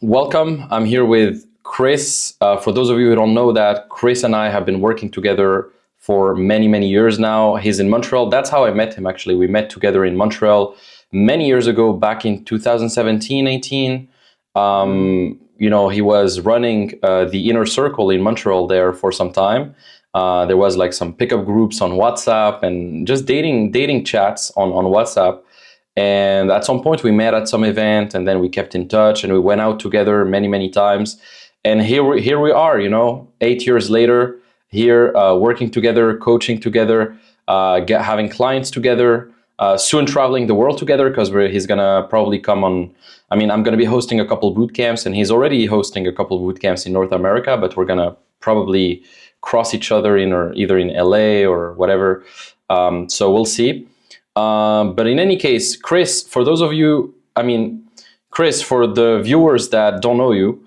Welcome. I'm here with Chris. For those of you who don't know that, Chris and I have been working together for many, many years now. He's in Montreal. That's how I met him, actually. We met together in Montreal many years ago, back in 2017, 18. He was running the inner circle in Montreal there for some time. There was like some pickup groups on WhatsApp and just dating chats on WhatsApp. And at some point we met at some event, and then we kept in touch and we went out together many, many times. And here we are, 8 years later, here working together, coaching together, having clients together, soon traveling the world together because he's going to probably come on. I'm going to be hosting a couple boot camps, and he's already hosting a couple boot camps in North America, but we're going to probably cross each other either in LA or whatever. So we'll see. But in any case, Chris, for those of you, Chris, for the viewers that don't know you,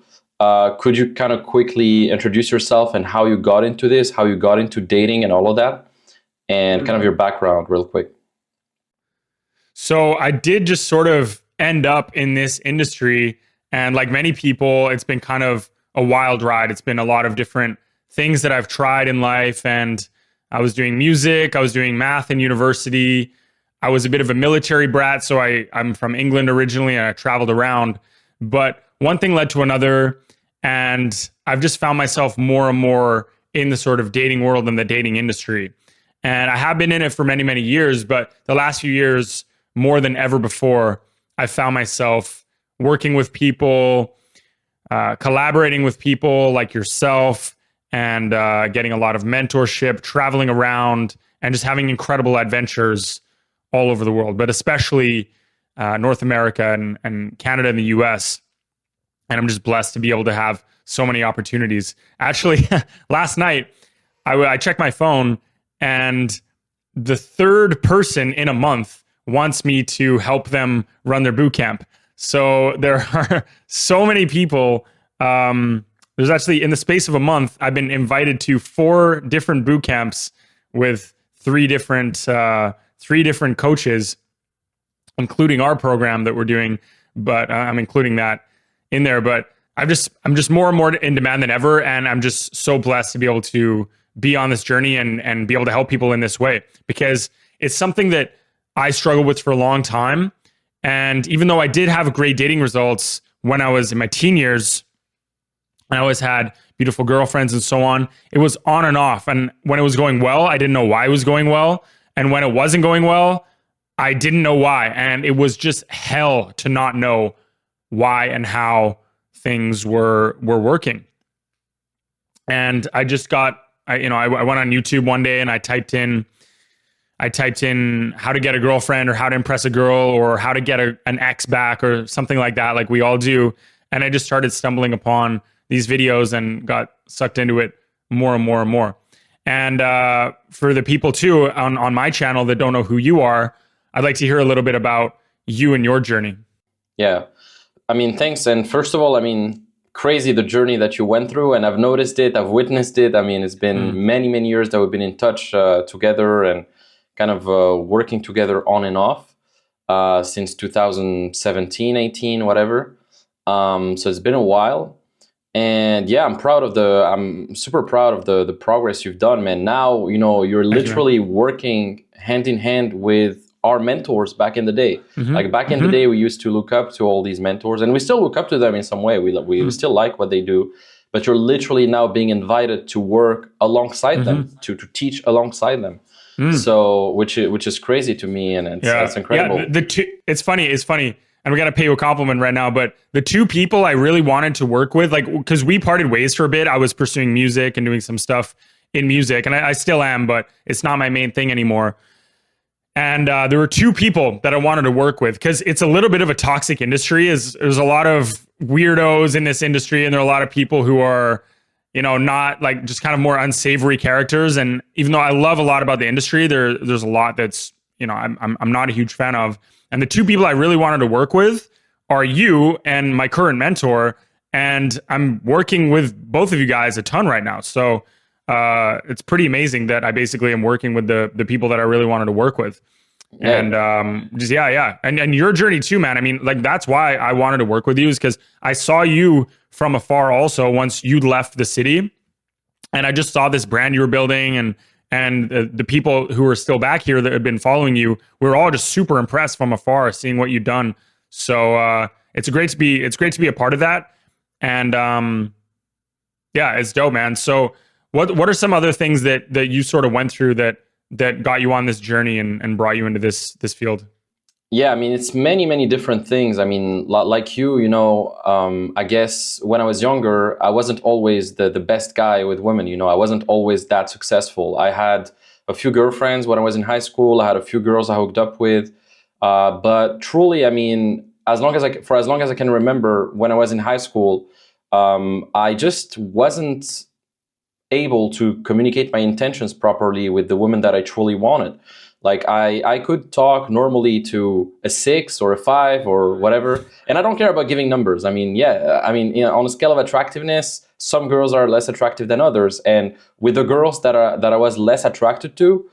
could you kind of quickly introduce yourself and how you got into this, how you got into dating and all of that, and kind of your background real quick? So I did just sort of end up in this industry, and like many people, it's been kind of a wild ride. It's been a lot of different things that I've tried in life, and I was doing music, I was doing math in university. I was a bit of a military brat, so I'm from England originally, and I traveled around. But one thing led to another, and I've just found myself more and more in the sort of dating world and the dating industry. And I have been in it for many, many years, but the last few years, more than ever before, I found myself working with people, collaborating with people like yourself, and getting a lot of mentorship, traveling around, and just having incredible adventures all over the world, but especially North America and Canada and the US. And I'm just blessed to be able to have so many opportunities. Actually, last night, I checked my phone, and the third person in a month wants me to help them run their boot camp. So there are so many people. There's actually, in the space of a month, I've been invited to 4 different boot camps with three different coaches, including our program that we're doing, but I'm including that in there. But I'm just more and more in demand than ever, and I'm just so blessed to be able to be on this journey and be able to help people in this way, because it's something that I struggled with for a long time. And even though I did have great dating results when I was in my teen years, I always had beautiful girlfriends and so on, it was on and off. And when it was going well, I didn't know why it was going well. And when it wasn't going well, I didn't know why. And it was just hell to not know why and how things were working. And I just got, I went on YouTube one day and I typed in how to get a girlfriend, or how to impress a girl, or how to get an ex back, or something like that, like we all do. And I just started stumbling upon these videos and got sucked into it more and more and more. And for the people too on my channel that don't know who you are, I'd like to hear a little bit about you and your journey. Yeah, thanks. And first of all, crazy the journey that you went through, and I've noticed it, I've witnessed it. It's been many, many years that we've been in touch together and kind of working together on and off since 2017, 18, whatever. So it's been a while. And yeah, I'm super proud of the progress you've done, man. Now, you're literally working hand in hand with our mentors back in the day. Like back in the day, we used to look up to all these mentors, and we still look up to them in some way. We still like what they do, but you're literally now being invited to work alongside them, to teach alongside them. So, which is crazy to me, and it's incredible. Yeah, it's funny. And we got to pay you a compliment right now, but the 2 people I really wanted to work with, like, because we parted ways for a bit. I was pursuing music and doing some stuff in music, and I still am, but it's not my main thing anymore. And there were 2 people that I wanted to work with, because it's a little bit of a toxic industry. There's a lot of weirdos in this industry, and there are a lot of people who are, not like, just kind of more unsavory characters. And even though I love a lot about the industry, there's a lot that's, I'm not a huge fan of. And the 2 people I really wanted to work with are you and my current mentor. And I'm working with both of you guys a ton right now. So it's pretty amazing that I basically am working with the people that I really wanted to work with. And Yeah. just yeah. And your journey too, man. I mean, like that's why I wanted to work with you, is because I saw you from afar also once you left the city, and I just saw this brand you were building, and the people who are still back here that have been following you, we were all just super impressed from afar seeing what you've done. So it's great to be a part of that. And yeah, it's dope, man. So what are some other things that you sort of went through that got you on this journey and brought you into this field? Yeah, I mean, it's many, many different things. I mean, like you know, I guess when I was younger, I wasn't always the best guy with women. You know, I wasn't always that successful. I had a few girlfriends when I was in high school. I had a few girls I hooked up with. But truly, I mean, for as long as I can remember, when I was in high school, I just wasn't able to communicate my intentions properly with the woman that I truly wanted. Like I could talk normally to a 6 or a 5 or whatever, and I don't care about giving numbers. I mean, yeah, I mean, you know, on a scale of attractiveness, some girls are less attractive than others, and with the girls that I was less attracted to,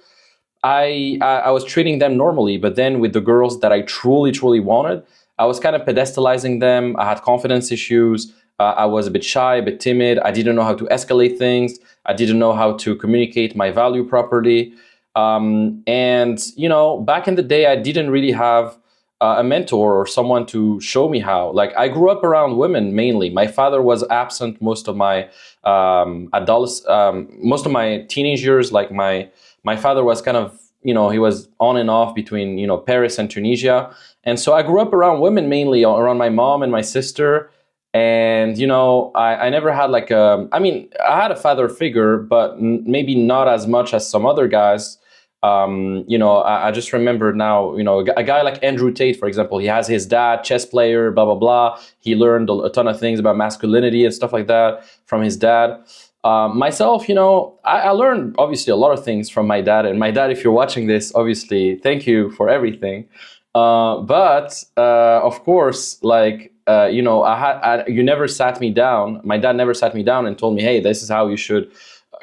I was treating them normally, but then with the girls that I truly wanted, I was kind of pedestalizing them. I had confidence issues. I was a bit shy, a bit timid. I didn't know how to escalate things. I didn't know how to communicate my value properly. And you know, back in the day, I didn't really have a mentor or someone to show me how. Like I grew up around women mainly. My father was absent most of my most of my teenage years. Like my father was kind of, you know, he was on and off between, you know, Paris and Tunisia. And so I grew up around women mainly, around my mom and my sister. And, you know, I never had like I mean, I had a father figure, but maybe not as much as some other guys. You know, I just remember now, you know, a guy like Andrew Tate, for example, he has his dad, chess player, blah, blah, blah. He learned a ton of things about masculinity and stuff like that from his dad. Myself, you know, I learned obviously a lot of things from my dad. And my dad, if you're watching this, obviously, thank you for everything. But of course, like, you know, you never sat me down. My dad never sat me down and told me, hey, this is how you should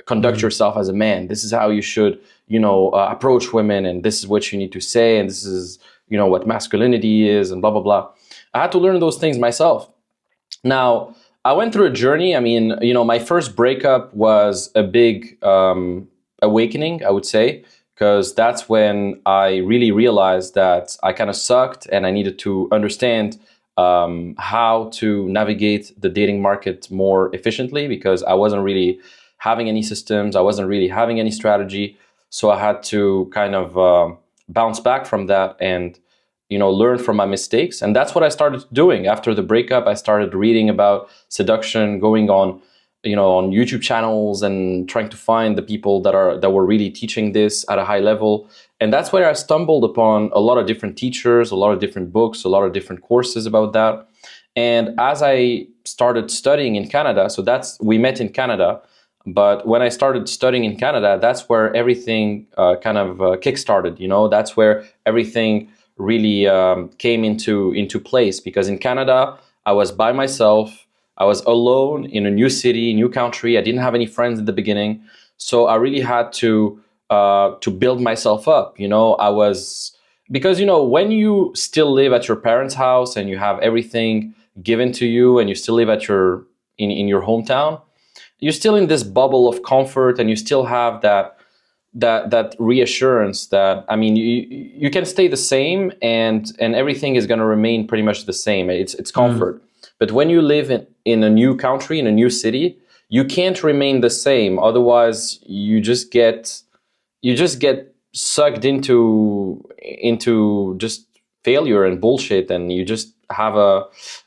conduct Mm. yourself as a man. This is how you should, you know, approach women, and this is what you need to say, and this is, you know, what masculinity is, and blah blah blah. I had to learn those things myself. Now, I went through a journey. I mean, you know, my first breakup was a big awakening, I would say, because that's when I really realized that I kind of sucked and I needed to understand how to navigate the dating market more efficiently, because I wasn't really having any systems, I wasn't really having any strategy. So I had to kind of bounce back from that and, you know, learn from my mistakes. And that's what I started doing after the breakup. I started reading about seduction, going on, you know, on YouTube channels and trying to find the people that were really teaching this at a high level. And that's where I stumbled upon a lot of different teachers, a lot of different books, a lot of different courses about that. And as I started studying in Canada, so we met in Canada, but when I started studying in Canada, that's where everything kind of kickstarted. You know, that's where everything really came into place, because in Canada, I was by myself. I was alone in a new city, new country. I didn't have any friends at the beginning, so I really had to build myself up. You know, because, you know, when you still live at your parents' house and you have everything given to you, and you still live at in your hometown, you're still in this bubble of comfort, and you still have that reassurance that, I mean, you can stay the same, and everything is going to remain pretty much the same. It's comfort. But when you live in a new country, in a new city, you can't remain the same. Otherwise, you just get sucked into just failure and bullshit, and you just have a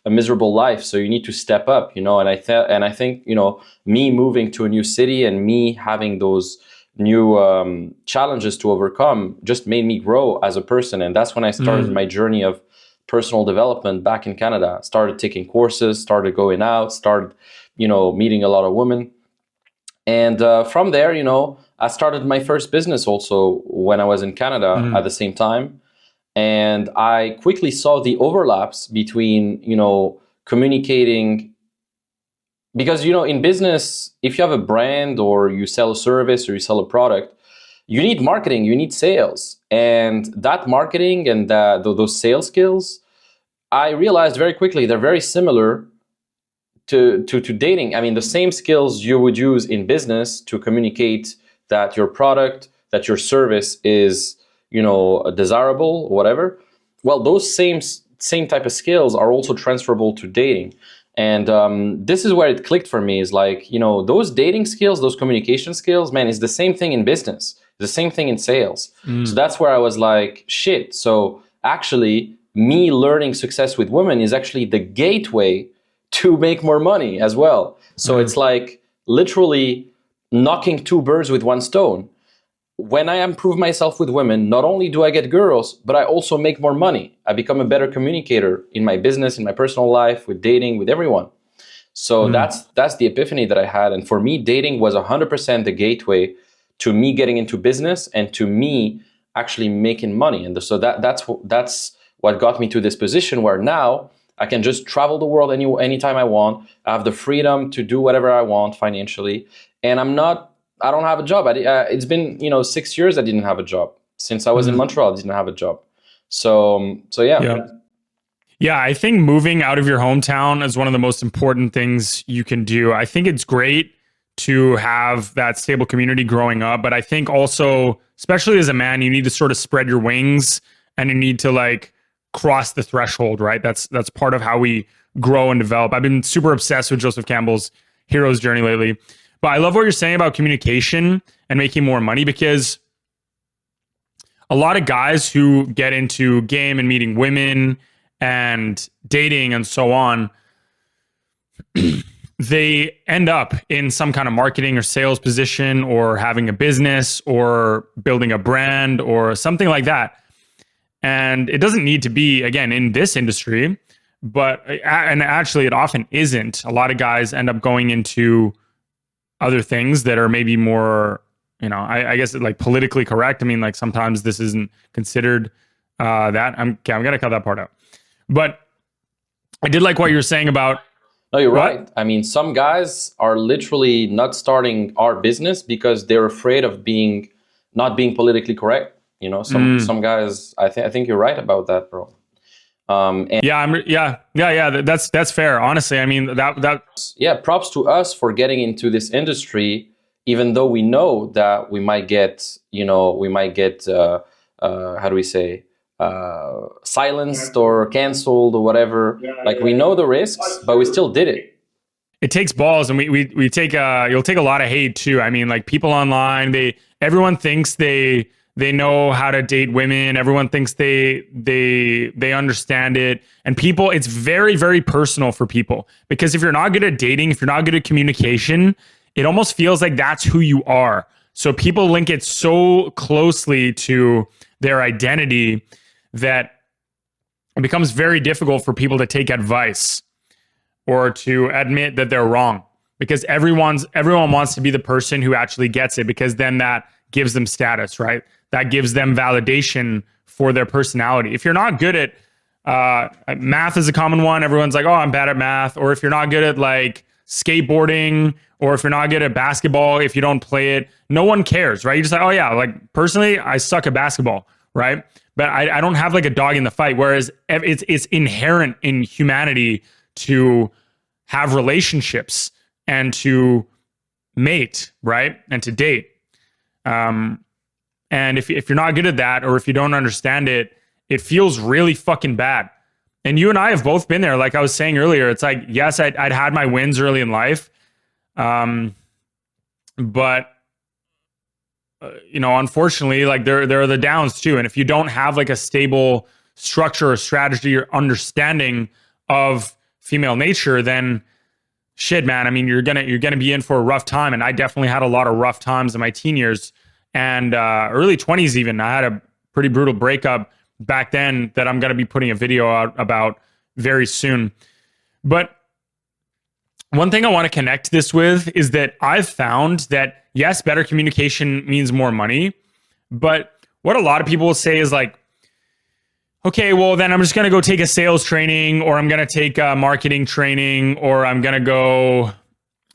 miserable life. So you need to step up, you know. And I think, you know, me moving to a new city and me having those new challenges to overcome just made me grow as a person. And that's when I started my journey of personal development back in Canada. Started taking courses, started going out, started, you know, meeting a lot of women. And from there, you know, I started my first business also when I was in Canada at the same time. And I quickly saw the overlaps between, you know, communicating, because, you know, in business, if you have a brand or you sell a service or you sell a product, you need marketing, you need sales. And that marketing and those sales skills, I realized very quickly they're very similar to dating. I mean, the same skills you would use in business to communicate that your product, that your service is, desirable, whatever. Well, those same type of skills are also transferable to dating. And this is where it clicked for me, is like, those dating skills, those communication skills, man, is the same thing in business, the same thing in sales. So that's where I was like, shit. So actually, me learning success with women is actually the gateway to make more money as well. So it's like literally knocking two birds with one stone. When I improve myself with women, not only do I get girls, but I also make more money. I become a better communicator in my business, in my personal life, with dating, with everyone. So that's the epiphany that I had. And for me, dating was 100% the gateway to me getting into business and to me actually making money. And so that's what got me to this position where now I can just travel the world anytime I want. I have the freedom to do whatever I want financially. And I don't have a job. It's been 6 years I didn't have a job. Since I was in Montreal, I didn't have a job. So yeah. Yeah, I think moving out of your hometown is one of the most important things you can do. I think it's great to have that stable community growing up, but I think also, especially as a man, you need to sort of spread your wings and you need to like cross the threshold, right? That's part of how we grow and develop. I've been super obsessed with Joseph Campbell's hero's journey lately. But I love what you're saying about communication and making more money, because a lot of guys who get into game and meeting women and dating and so on, they end up in some kind of marketing or sales position or having a business or building a brand or something like that. And it doesn't need to be, again, in this industry, and actually it often isn't. A lot of guys end up going into other things that are maybe more, I guess like politically correct. I mean, like sometimes this isn't considered that. I'm gonna cut that part out. But I did like what you're saying about. No, you're right. I mean, some guys are literally not starting our business because they're afraid of not being politically correct. Some guys. I think you're right about that, bro. That's fair. Honestly, I mean that. Yeah, props to us for getting into this industry, even though we know that we might get, how do we say, silenced or canceled or whatever. We know the risks, but we still did it. It takes balls, and we take you'll take a lot of hate too. I mean, like people online, everyone thinks they know how to date women. Everyone thinks they understand it. And people, it's very, very personal for people, because if you're not good at dating, if you're not good at communication, it almost feels like that's who you are. So people link it so closely to their identity that it becomes very difficult for people to take advice or to admit that they're wrong, because everyone wants to be the person who actually gets it, because then that gives them status, right? That gives them validation for their personality. If you're not good at math is a common one. Everyone's like, oh, I'm bad at math. Or if you're not good at like skateboarding, or if you're not good at basketball, if you don't play it, no one cares, right? You're just like, oh yeah, like personally, I suck at basketball, right? But I don't have like a dog in the fight. Whereas it's inherent in humanity to have relationships and to mate, right? And to date. And if you're not good at that, or if you don't understand it, it feels really fucking bad. And you and I have both been there. Like I was saying earlier, it's like, yes, I'd had my wins early in life. But unfortunately, like there are the downs too. And if you don't have like a stable structure or strategy or understanding of female nature, then shit, man. I mean, you're gonna be in for a rough time. And I definitely had a lot of rough times in my teen years and early 20s even. I had a pretty brutal breakup back then that I'm gonna be putting a video out about very soon. But one thing I want to connect this with is that I've found that, yes, better communication means more money. But what a lot of people will say is like, okay, well, then I'm just going to go take a sales training, or I'm going to take a marketing training, or I'm going to go,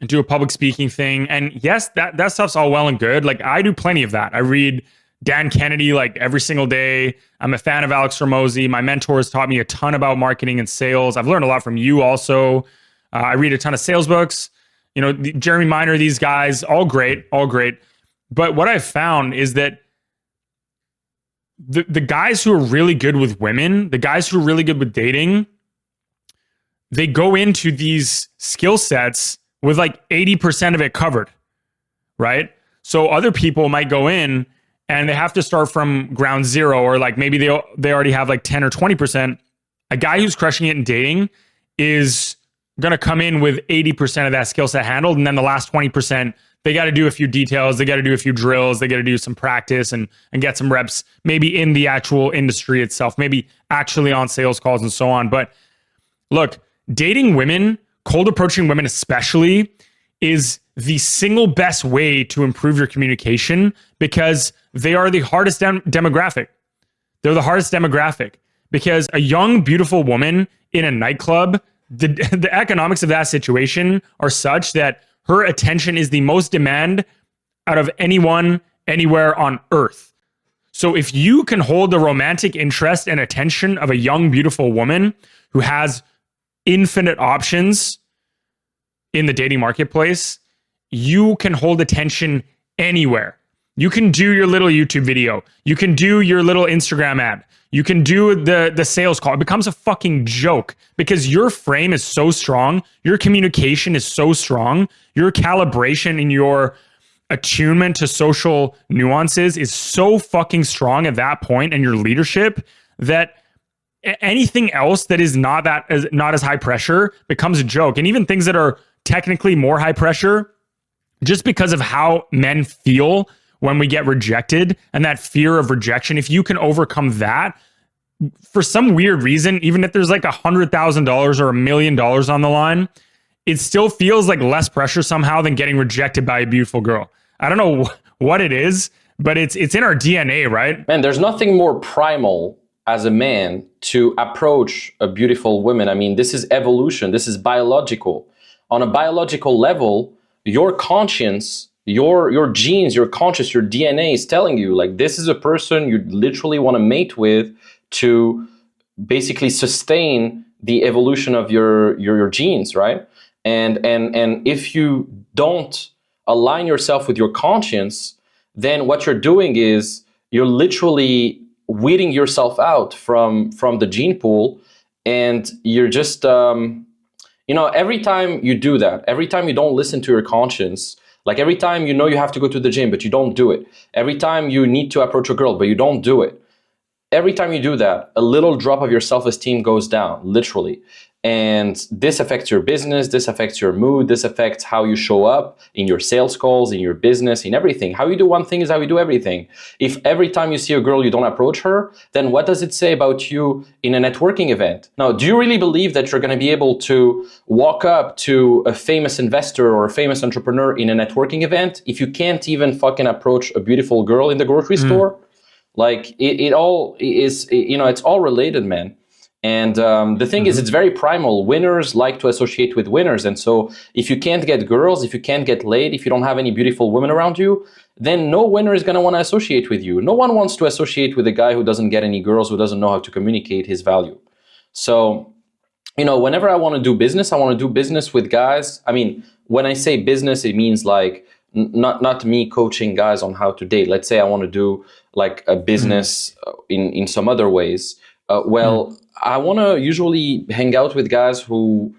do a public speaking thing. And yes, that stuff's all well and good. Like I do plenty of that. I read Dan Kennedy like every single day. I'm a fan of Alex Ramosi. My mentors taught me a ton about marketing and sales. I've learned a lot from you also. I read a ton of sales books. Jeremy Miner, these guys, all great, all great. But what I've found is that the guys who are really good with women, the guys who are really good with dating, they go into these skill sets with like 80% of it covered, right? So other people might go in and they have to start from ground zero, or like maybe they already have like 10 or 20%. A guy who's crushing it in dating is going to come in with 80% of that skill set handled. And then the last 20%, they got to do a few details. They got to do a few drills. They got to do some practice and get some reps, maybe in the actual industry itself, maybe actually on sales calls and so on. But look, dating women, cold approaching women especially, is the single best way to improve your communication, because they are the hardest demographic. They're the hardest demographic because a young, beautiful woman in a nightclub, the economics of that situation are such that her attention is the most demand out of anyone, anywhere on earth. So if you can hold the romantic interest and attention of a young, beautiful woman who has infinite options in the dating marketplace, you can hold attention anywhere. You can do your little YouTube video. You can do your little Instagram ad. You can do the sales call. It becomes a fucking joke because your frame is so strong. Your communication is so strong. Your calibration and your attunement to social nuances is so fucking strong at that point, and your leadership, that anything else that is not as high pressure becomes a joke. And even things that are technically more high pressure, just because of how men feel when we get rejected and that fear of rejection, if you can overcome that for some weird reason, even if there's like $100,000 or $1 million on the line, it still feels like less pressure somehow than getting rejected by a beautiful girl. I don't know what it is, but it's in our DNA, right? Man, there's nothing more primal as a man to approach a beautiful woman. I mean, this is evolution. This is biological. On a biological level, your conscience, your genes, your conscious, your DNA is telling you, like, this is a person you literally want to mate with to basically sustain the evolution of your genes, right? And if you don't align yourself with your conscience, then what you're doing is you're literally weeding yourself out from the gene pool, and you're just every time you do that, every time you don't listen to your conscience, like every time you have to go to the gym but you don't do it, every time you need to approach a girl but you don't do it, every time you do that, a little drop of your self-esteem goes down, literally. And this affects your business, this affects your mood, this affects how you show up in your sales calls, in your business, in everything. How you do one thing is how you do everything. If every time you see a girl you don't approach her, then what does it say about you in a networking event? Now, do you really believe that you're going to be able to walk up to a famous investor or a famous entrepreneur in a networking event if you can't even fucking approach a beautiful girl in the grocery store? Like it all is, it's all related, man. And the thing is, it's very primal. Winners like to associate with winners. And so if you can't get girls, if you can't get laid, if you don't have any beautiful women around you, then no winner is going to want to associate with you. No one wants to associate with a guy who doesn't get any girls, who doesn't know how to communicate his value. So, whenever I want to do business, I want to do business with guys. I mean, when I say business, it means like not me coaching guys on how to date. Let's say I want to do like a business in some other ways. I want to usually hang out with guys who,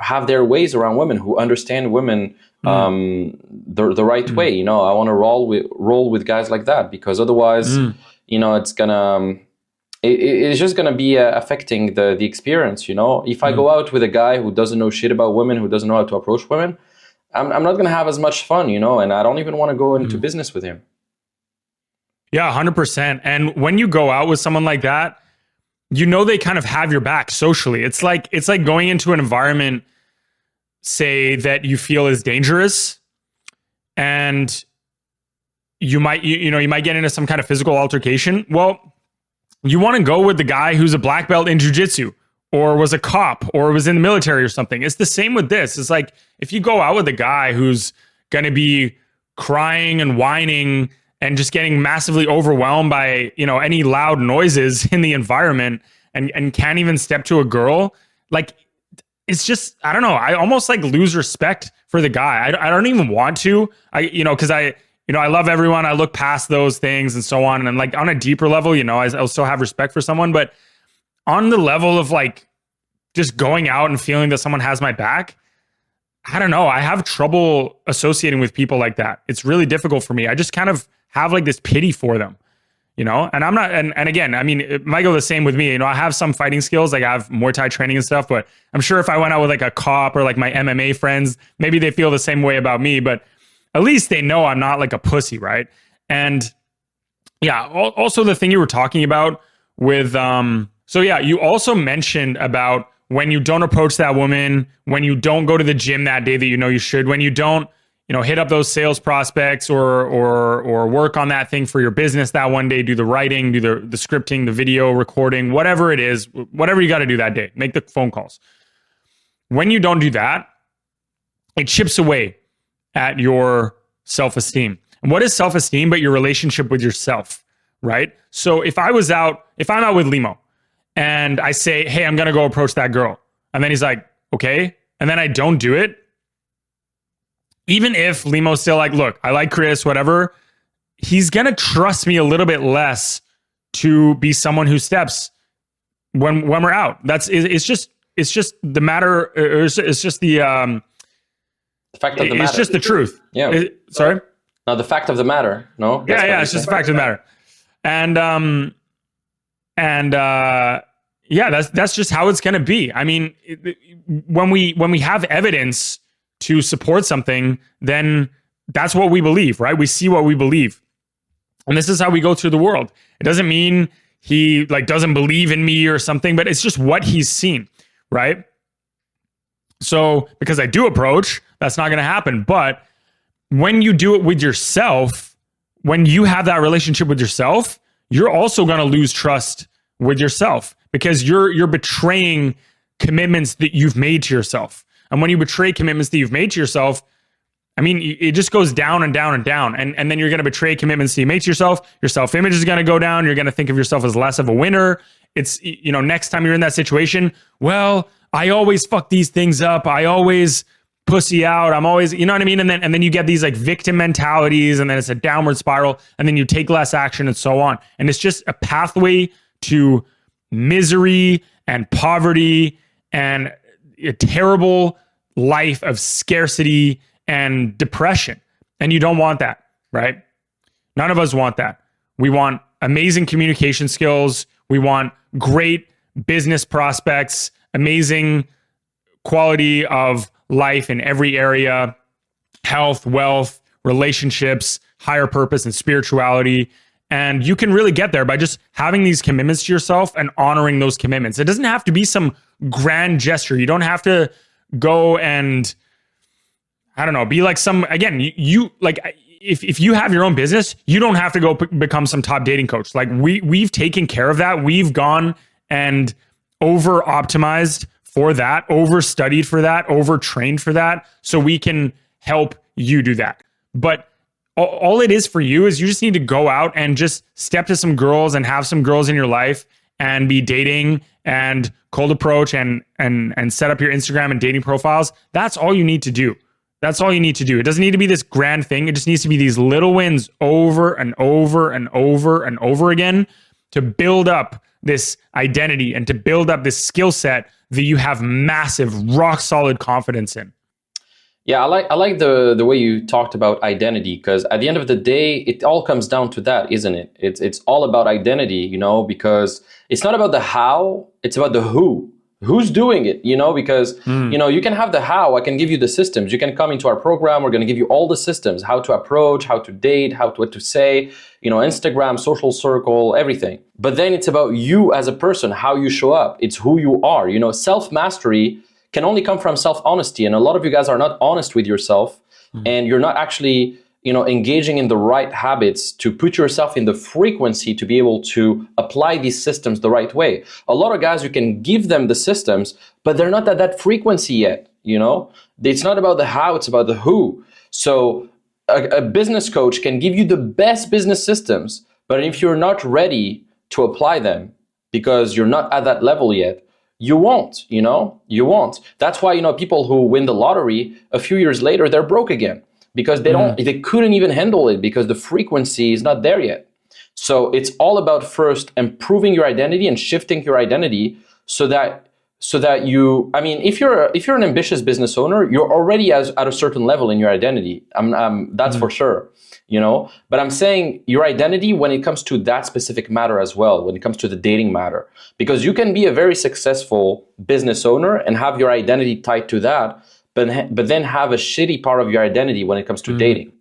have their ways around women, who understand women the right way. I want to roll with guys like that, because otherwise, it's gonna it's just gonna be affecting the experience. If I go out with a guy who doesn't know shit about women, who doesn't know how to approach women, I'm not gonna have as much fun, and I don't even want to go into business with him. Yeah, 100%. And when you go out with someone like that, they kind of have your back socially. It's like going into an environment, say, that you feel is dangerous, and you might get into some kind of physical altercation. Well, you want to go with the guy who's a black belt in jiu-jitsu or was a cop or was in the military or something. It's the same with this. It's like, if you go out with a guy who's going to be crying and whining and just getting massively overwhelmed by, any loud noises in the environment and can't even step to a girl, like, it's just, I don't know. I almost like lose respect for the guy. I don't even want to, because I love everyone. I look past those things and so on. And like on a deeper level, I'll still have respect for someone, but on the level of like just going out and feeling that someone has my back, I don't know. I have trouble associating with people like that. It's really difficult for me. I just kind of have like this pity for them, and I'm not, and again, I mean, it might go the same with me. I have some fighting skills, like I have Muay Thai training and stuff, but I'm sure if I went out with like a cop or like my MMA friends, maybe they feel the same way about me, but at least they know I'm not like a pussy, right? And yeah, also the thing you were talking about with, so yeah, you also mentioned about when you don't approach that woman, when you don't go to the gym that day that you should, when you don't, hit up those sales prospects or work on that thing for your business that one day, do the writing, do the scripting, the video recording, whatever it is, whatever you got to do that day, make the phone calls. When you don't do that, it chips away at your self-esteem. And what is self-esteem but your relationship with yourself, right? So if I'm out with Limo and I say, hey, I'm going to go approach that girl. And then he's like, okay. And then I don't do it. Even if Limo's still like, look, I like Chris, whatever, he's going to trust me a little bit less to be someone who steps when we're out. It's just the matter. It's just the fact of the matter. It's just the truth. Yeah. Sorry? No, the fact of the matter. No? Yeah, it's just the fact of the matter. Yeah, that's just how it's going to be. I mean, when we have evidence to support something, then that's what we believe, right? We see what we believe. And this is how we go through the world. It doesn't mean he like doesn't believe in me or something, but it's just what he's seen, right? So because I do approach, that's not going to happen. But when you do it with yourself, when you have that relationship with yourself, you're also going to lose trust with yourself because you're betraying commitments that you've made to yourself. And when you betray commitments that you've made to yourself, I mean, it just goes down and down and down. And then you're going to betray commitments that you make to yourself. Your self-image is going to go down. You're going to think of yourself as less of a winner. It's, next time you're in that situation, well, I always fuck these things up. I always pussy out. I'm always, you know what I mean? And then you get these like victim mentalities, and then it's a downward spiral, and then you take less action and so on. And it's just a pathway to misery and poverty and a terrible life of scarcity and depression. And you don't want that, right? None of us want that. We want amazing communication skills. We want great business prospects, amazing quality of life in every area, health, wealth, relationships, higher purpose, and spirituality. And you can really get there by just having these commitments to yourself and honoring those commitments. It doesn't have to be some grand gesture. You don't have to go and, I don't know, be like some, again, you like, if you have your own business, you don't have to go become some top dating coach. Like we've taken care of that. We've gone and over optimized for that, over studied for that, over trained for that. So we can help you do that. But all it is for you is you just need to go out and just step to some girls and have some girls in your life and be dating and cold approach and set up your Instagram and dating profiles. That's all you need to do. That's all you need to do. It doesn't need to be this grand thing. It just needs to be these little wins over and over and over and over again to build up this identity and to build up this skill set that you have massive, rock solid confidence in. Yeah, I like the way you talked about identity, because at the end of the day, it all comes down to that, isn't it? It's all about identity, because it's not about the how, it's about the who. Who's doing it, because, you can have the how. I can give you the systems. You can come into our program. We're going to give you all the systems, how to approach, how to date, what to say, Instagram, social circle, everything. But then it's about you as a person, how you show up. It's who you are. Self-mastery can only come from self-honesty. And a lot of you guys are not honest with yourself, and you're not actually, engaging in the right habits to put yourself in the frequency to be able to apply these systems the right way. A lot of guys, you can give them the systems, but they're not at that frequency yet. It's not about the how, it's about the who. So a business coach can give you the best business systems, but if you're not ready to apply them because you're not at that level yet, you won't. That's why, people who win the lottery, a few years later, they're broke again because they couldn't even handle it because the frequency is not there yet. So it's all about first improving your identity and shifting your identity so that if you're an ambitious business owner, you're already at a certain level in your identity. That's for sure. But I'm saying your identity when it comes to that specific matter as well, when it comes to the dating matter, because you can be a very successful business owner and have your identity tied to that, but then have a shitty part of your identity when it comes to dating.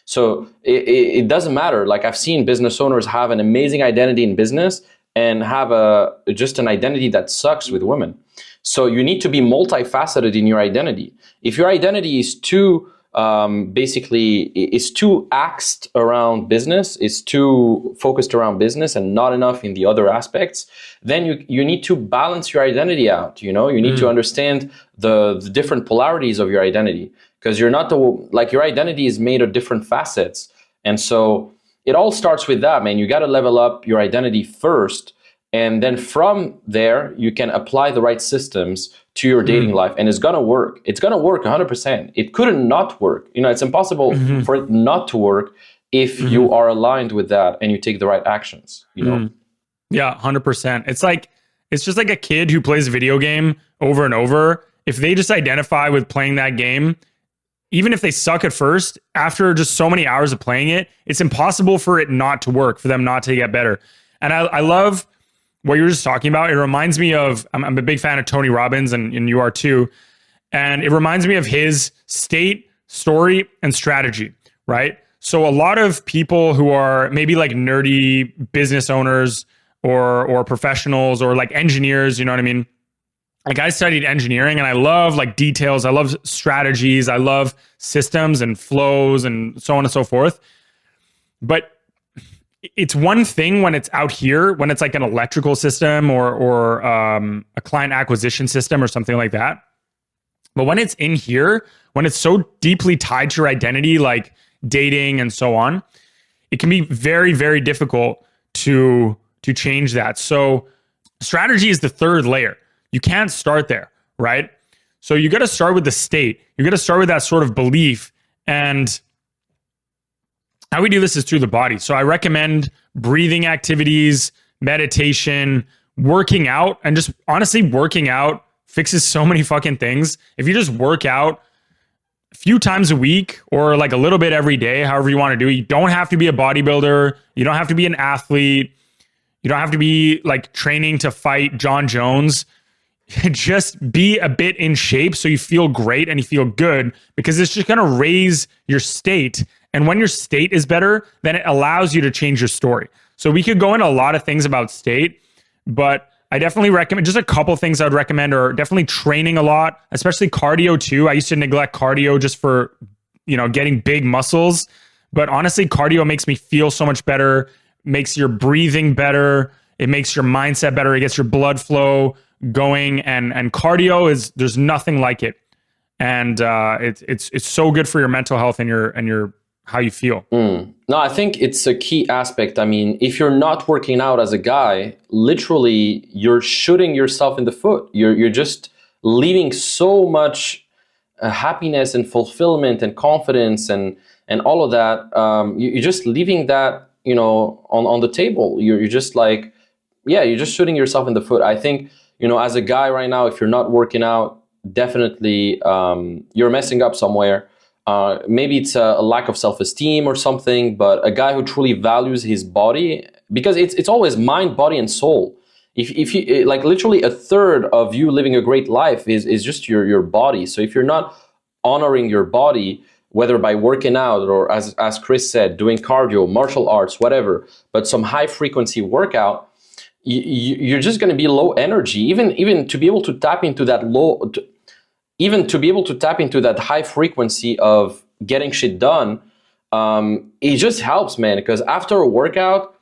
So it doesn't matter. Like I've seen business owners have an amazing identity in business and have just an identity that sucks with women. So you need to be multifaceted in your identity. If your identity is too is too axed around business, is too focused around business and not enough in the other aspects, then you need to balance your identity out. You need to understand the different polarities of your identity, because you're not your identity is made of different facets. And so it all starts with that, man. You got to level up your identity first. And then from there, you can apply the right systems to your dating life, and it's gonna work. It's gonna work 100%. It couldn't not work. It's impossible for it not to work if you are aligned with that and you take the right actions. Yeah, 100%. It's just like a kid who plays a video game over and over. If they just identify with playing that game, even if they suck at first, after just so many hours of playing it, it's impossible for it not to work, for them not to get better. And I love what you were just talking about. It reminds me of, I'm a big fan of Tony Robbins, and you are too. And it reminds me of his state, story, and strategy, right? So a lot of people who are maybe like nerdy business owners or professionals or like engineers, you know what I mean? Like I studied engineering and I love like details. I love strategies. I love systems and flows and so on and so forth. But it's one thing when it's out here, when it's like an electrical system or a client acquisition system or something like that. But when it's in here, when it's so deeply tied to your identity, like dating and so on, it can be very, very difficult to change that. So strategy is the third layer. You can't start there, right? So you got to start with the state. You got to start with that sort of belief. And how we do this is through the body. So I recommend breathing activities, meditation, working out, and just honestly, working out fixes so many fucking things. If you just work out a few times a week or like a little bit every day, however you want to do it, you don't have to be a bodybuilder. You don't have to be an athlete. You don't have to be like training to fight John Jones. Just be a bit in shape so you feel great and you feel good, because it's just going to raise your state. And when your state is better, then it allows you to change your story. So we could go into a lot of things about state, but I definitely recommend just a couple things I would recommend are definitely training a lot, especially cardio too. I used to neglect cardio just for, getting big muscles. But honestly, cardio makes me feel so much better, makes your breathing better. It makes your mindset better. It gets your blood flow going, and cardio there's nothing like it. And it's so good for your mental health and your how you feel. No, I think it's a key aspect. I mean, if you're not working out as a guy, literally you're shooting yourself in the foot. You're just leaving so much happiness and fulfillment and confidence and all of that. You're just leaving that, on the table. You're just like, you're just shooting yourself in the foot. I think, as a guy right now, if you're not working out, definitely you're messing up somewhere. Maybe it's a lack of self-esteem or something, but a guy who truly values his body, because it's always mind, body, and soul. If you like, literally a third of you living a great life is just your body. So if you're not honoring your body, whether by working out or as Chris said, doing cardio, martial arts, whatever, but some high frequency workout, you're just going to be low energy. Even to be able to tap into that even to be able to tap into that high frequency of getting shit done, it just helps, man, because after a workout,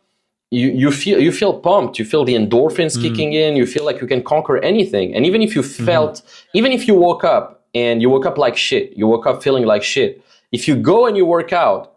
you feel pumped, you feel the endorphins kicking in, you feel like you can conquer anything. And even if you even if you woke up and you woke up like shit, you woke up feeling like shit, if you go and you work out,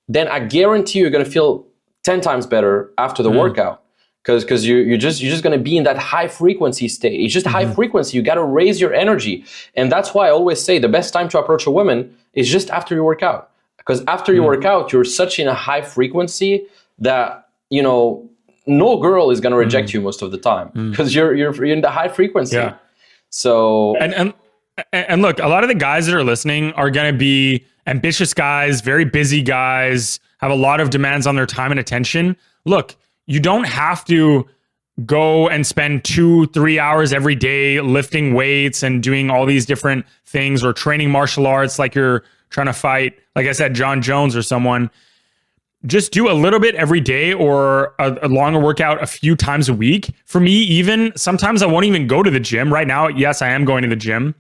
then I guarantee you're going to feel 10 times better after the workout, because you're just going to be in that high frequency state. It's just high frequency. You got to raise your energy. And that's why I always say the best time to approach a woman is just after you work out, because after you work out, you're such in a high frequency that, you know, no girl is going to reject you most of the time, because you're in the high frequency. Yeah. So and look, a lot of the guys that are listening are going to be ambitious guys, very busy guys, have a lot of demands on their time and attention. Look, you don't have to go and spend 2-3 hours every day lifting weights and doing all these different things, or training martial arts like you're trying to fight, like I said, John Jones or someone. Just do a little bit every day, or a longer workout a few times a week. For me, even sometimes I won't even go to the gym. Right now, yes, I am going to the gym.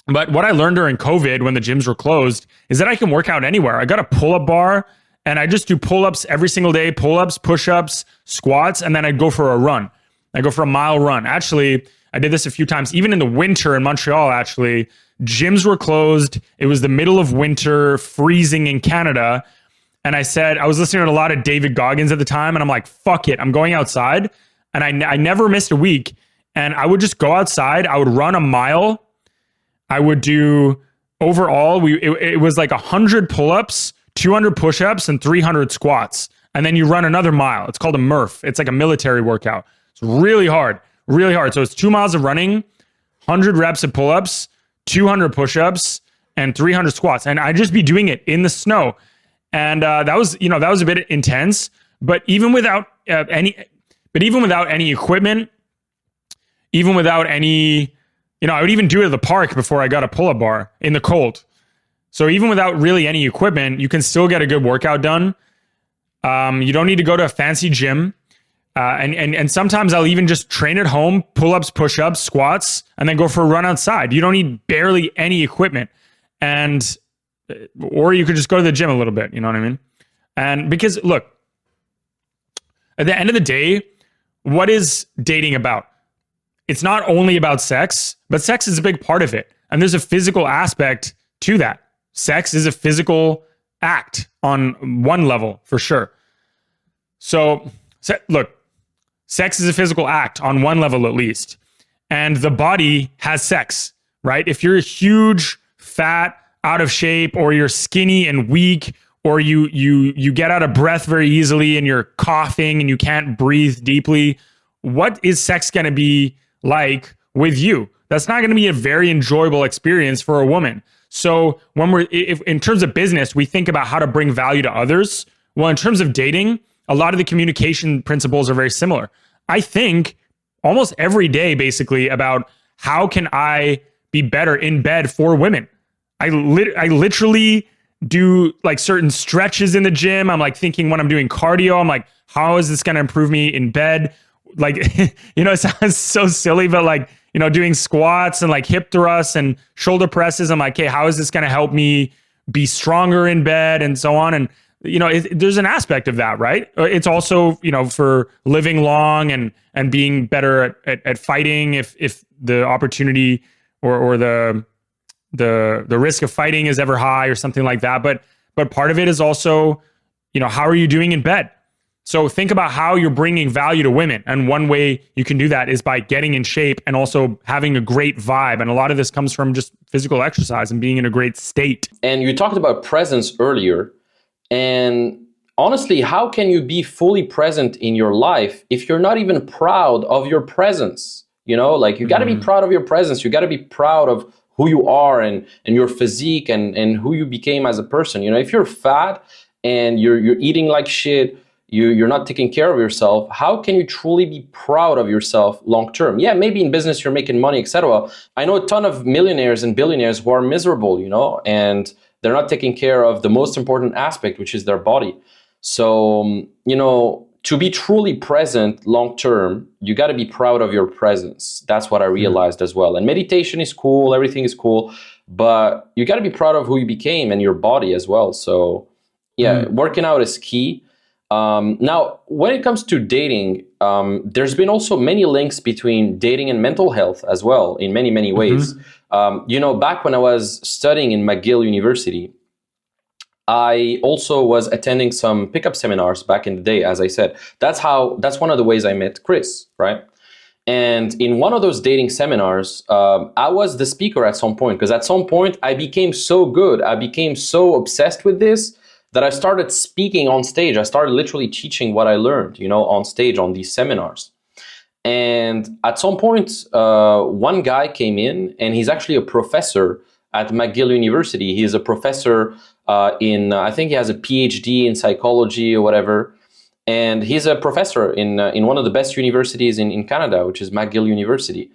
But what I learned during COVID, when the gyms were closed, is that I can work out anywhere. I got a pull-up bar, and I just do pull-ups every single day, pull-ups, push-ups, squats, and then I'd go for a run. I go for a mile run. Actually, I did this a few times, even in the winter in Montreal, actually. Gyms were closed. It was the middle of winter, freezing in Canada. And I said, I was listening to a lot of David Goggins at the time, and I'm like, fuck it, I'm going outside. And I never missed a week. And I would just go outside. I would run a mile. I would do overall, it was like 100 pull-ups, 200 push-ups, and 300 squats. And then you run another mile. It's called a Murph. It's like a military workout. It's really hard, really hard. So it's 2 miles of running, 100 reps of pull-ups, 200 push-ups, and 300 squats. And I'd just be doing it in the snow. And that was a bit intense. But even without any equipment, even without any, I would even do it at the park before I got a pull-up bar in the cold. So even without really any equipment, you can still get a good workout done. You don't need to go to a fancy gym. And sometimes I'll even just train at home, pull-ups, push-ups, squats, and then go for a run outside. You don't need barely any equipment. Or you could just go to the gym a little bit, you know what I mean? And because, look, at the end of the day, what is dating about? It's not only about sex, but sex is a big part of it. And there's a physical aspect to that. Sex is a physical act on one level, for sure. So, look, sex is a physical act on one level at least. And the body has sex, right? If you're huge, fat, out of shape, or you're skinny and weak, or you get out of breath very easily and you're coughing and you can't breathe deeply, what is sex going to be like with you? That's not going to be a very enjoyable experience for a woman. So if in terms of business, we think about how to bring value to others. Well, in terms of dating, a lot of the communication principles are very similar. I think almost every day, basically, about how can I be better in bed for women. I literally do like certain stretches in the gym. I'm like thinking when I'm doing cardio, I'm like, how is this going to improve me in bed? Like, it sounds so silly, but like, doing squats and like hip thrusts and shoulder presses. I'm like, hey, how is this going to help me be stronger in bed and so on? And, there's an aspect of that, right? It's also, for living long and being better at fighting if the opportunity or the risk of fighting is ever high or something like that. But part of it is also, how are you doing in bed? So think about how you're bringing value to women. And one way you can do that is by getting in shape and also having a great vibe. And a lot of this comes from just physical exercise and being in a great state. And you talked about presence earlier. And honestly, how can you be fully present in your life if you're not even proud of your presence? You got to be proud of your presence. You got to be proud of who you are and your physique and who you became as a person. If you're fat and you're eating like shit, you're not taking care of yourself, how can you truly be proud of yourself long term? Yeah, maybe in business you're making money, etc. I know a ton of millionaires and billionaires who are miserable, and they're not taking care of the most important aspect, which is their body. So, to be truly present long term, you got to be proud of your presence. That's what I realized as well. And meditation is cool, everything is cool, but you got to be proud of who you became and your body as well. So Yeah, working out is key. Now, when it comes to dating, there's been also many links between dating and mental health as well, in many, many ways. Back when I was studying in McGill University, I also was attending some pickup seminars back in the day, as I said. That's one of the ways I met Chris, right? And in one of those dating seminars, I was the speaker at some point, because at some point I became so good, I became so obsessed with this that I started speaking on stage. I started literally teaching what I learned, on stage on these seminars. And at some point, one guy came in, and he's actually a professor at McGill University. He is a professor I think he has a PhD in psychology or whatever. And he's a professor in one of the best universities in Canada, which is McGill University.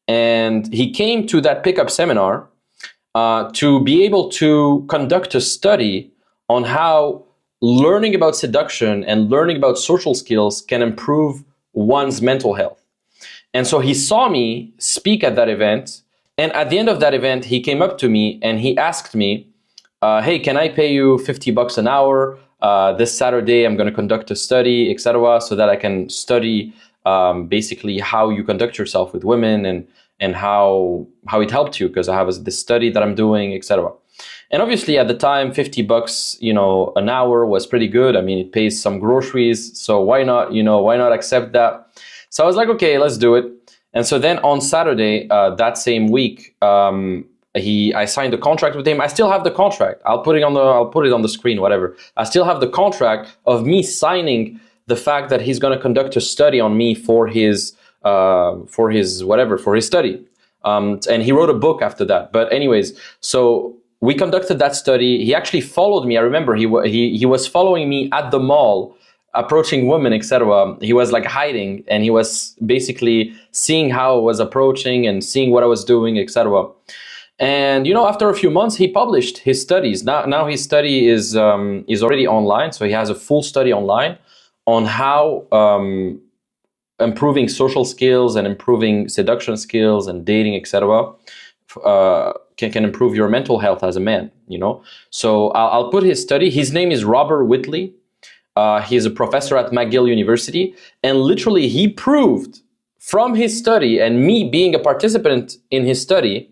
And he came to that pickup seminar to be able to conduct a study on how learning about seduction and learning about social skills can improve one's mental health. And so he saw me speak at that event. And at the end of that event, he came up to me and he asked me, hey, can I pay you $50 an hour? This Saturday, I'm going to conduct a study, etc., so that I can study basically how you conduct yourself with women and how it helped you, because I have this study that I'm doing, etc. And obviously, at the time, $50, an hour was pretty good. I mean, it pays some groceries, so why not accept that? So I was like, okay, let's do it. And so then on Saturday, that same week, I signed a contract with him. I still have the contract. I'll put it on the screen, whatever. I still have the contract of me signing the fact that he's going to conduct a study on me for his study. And he wrote a book after that. But anyways, so we conducted that study. He actually followed me. I remember he was following me at the mall, approaching women, etc. He was like hiding, and he was basically seeing how I was approaching and seeing what I was doing, etc. And after a few months, he published his studies. Now his study is already online, so he has a full study online on how improving social skills and improving seduction skills and dating, etc. Can improve your mental health as a man. So I'll put his study. His name is Robert Whitley. He is a professor at McGill University, and literally he proved from his study and me being a participant in his study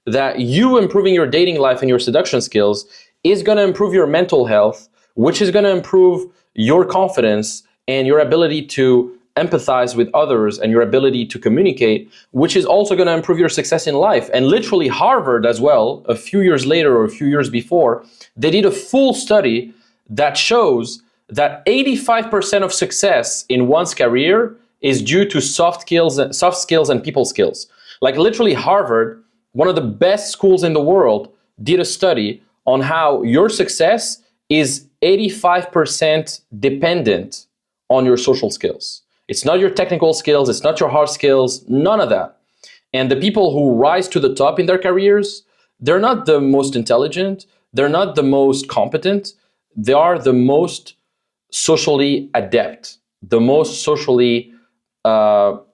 that you improving your dating life and your seduction skills is going to improve your mental health, which is going to improve your confidence and your ability to empathize with others and your ability to communicate, which is also going to improve your success in life. And literally Harvard as well, a few years later or a few years before, they did a full study that shows that 85% of success in one's career is due to soft skills and people skills. Like literally Harvard, one of the best schools in the world, did a study on how your success is 85% dependent on your social skills. It's not your technical skills, it's not your hard skills, none of that. And the people who rise to the top in their careers, they're not the most intelligent, they're not the most competent, they are the most socially adept, the most socially powerful.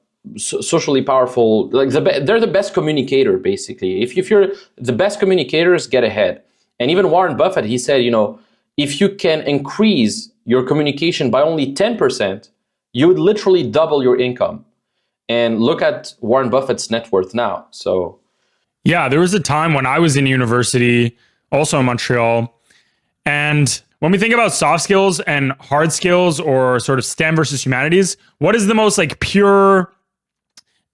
Like they're the best communicator, basically. If you're the best communicators, get ahead. And even Warren Buffett, he said, if you can increase your communication by only 10%, you would literally double your income. And look at Warren Buffett's net worth now. So yeah, there was a time when I was in university, also in Montreal, and when we think about soft skills and hard skills, or sort of STEM versus humanities, what is the most like pure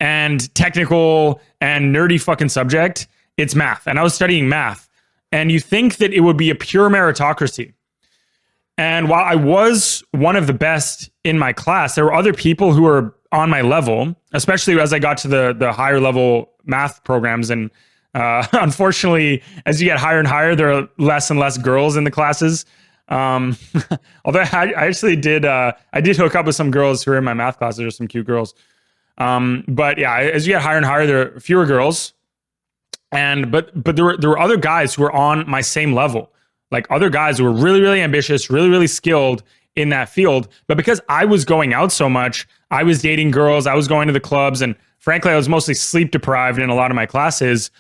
and technical and nerdy fucking subject? It's math. And I was studying math. And you think that it would be a pure meritocracy. And while I was one of the best in my class, there were other people who were on my level, especially as I got to the higher level math programs. And unfortunately, as you get higher and higher, there are less and less girls in the classes. Although I actually did, I did hook up with some girls who were in my math classes. There's some cute girls. But yeah, as you get higher and higher, there are fewer girls. But there were other guys who were on my same level, like other guys who were really, really ambitious, really, really skilled in that field. But because I was going out so much, I was dating girls, I was going to the clubs, and frankly, I was mostly sleep deprived in a lot of my classes.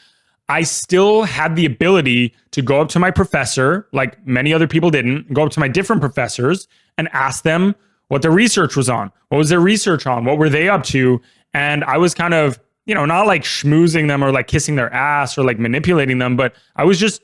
I still had the ability to go up to my professor, like many other people didn't, go up to my different professors and ask them what their research was on. What was their research on? What were they up to? And I was kind of, not like schmoozing them or like kissing their ass or like manipulating them, but I was just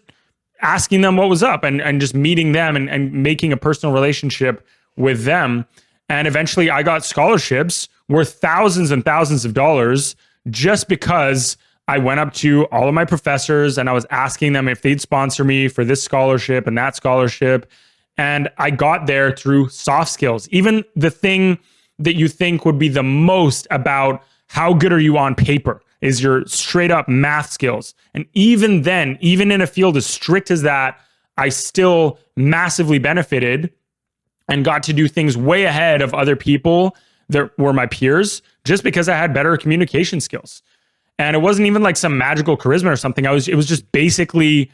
asking them what was up and just meeting them and making a personal relationship with them. And eventually I got scholarships worth thousands and thousands of dollars just because I went up to all of my professors and I was asking them if they'd sponsor me for this scholarship and that scholarship. And I got there through soft skills. Even the thing that you think would be the most about how good are you on paper is your straight up math skills. And even then, even in a field as strict as that, I still massively benefited and got to do things way ahead of other people that were my peers just because I had better communication skills. And it wasn't even like some magical charisma or something. It was just basically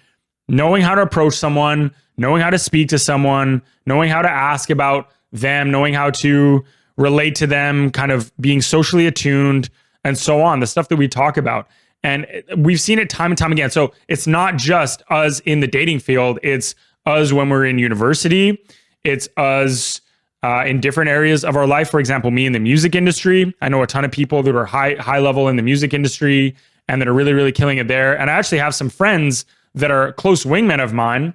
knowing how to approach someone, knowing how to speak to someone, knowing how to ask about them, knowing how to relate to them, kind of being socially attuned and so on, the stuff that we talk about. And we've seen it time and time again. So it's not just us in the dating field. It's us when we're in university. It's us in different areas of our life. For example, me in the music industry. I know a ton of people that are high level in the music industry and that are really, really killing it there. And I actually have some friends that are close wingmen of mine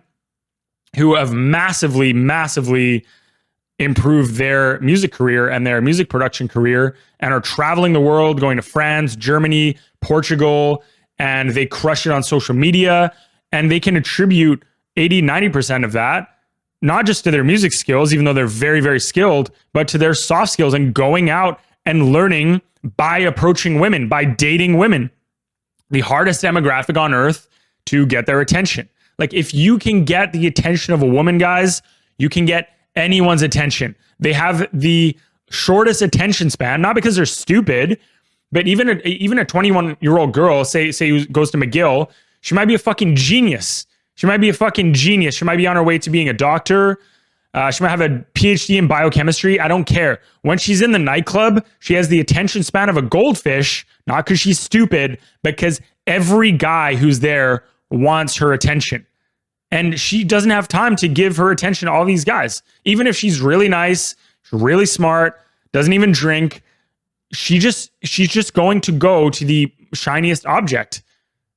who have massively, massively improved their music career and their music production career and are traveling the world, going to France, Germany, Portugal, and they crush it on social media. And they can attribute 80, 90% of that, not just to their music skills, even though they're very, very skilled, but to their soft skills and going out and learning by approaching women, by dating women, the hardest demographic on earth to get their attention. Like if you can get the attention of a woman, guys, you can get anyone's attention. They have the shortest attention span, not because they're stupid, but even a 21-year-old girl, say who goes to McGill, she might be a fucking genius. She might be a fucking genius. She might be on her way to being a doctor. She might have a PhD in biochemistry. I don't care. When she's in the nightclub, she has the attention span of a goldfish, not because she's stupid, but because every guy who's there wants her attention. And she doesn't have time to give her attention to all these guys. Even if she's really nice, really smart, doesn't even drink, she's just going to go to the shiniest object,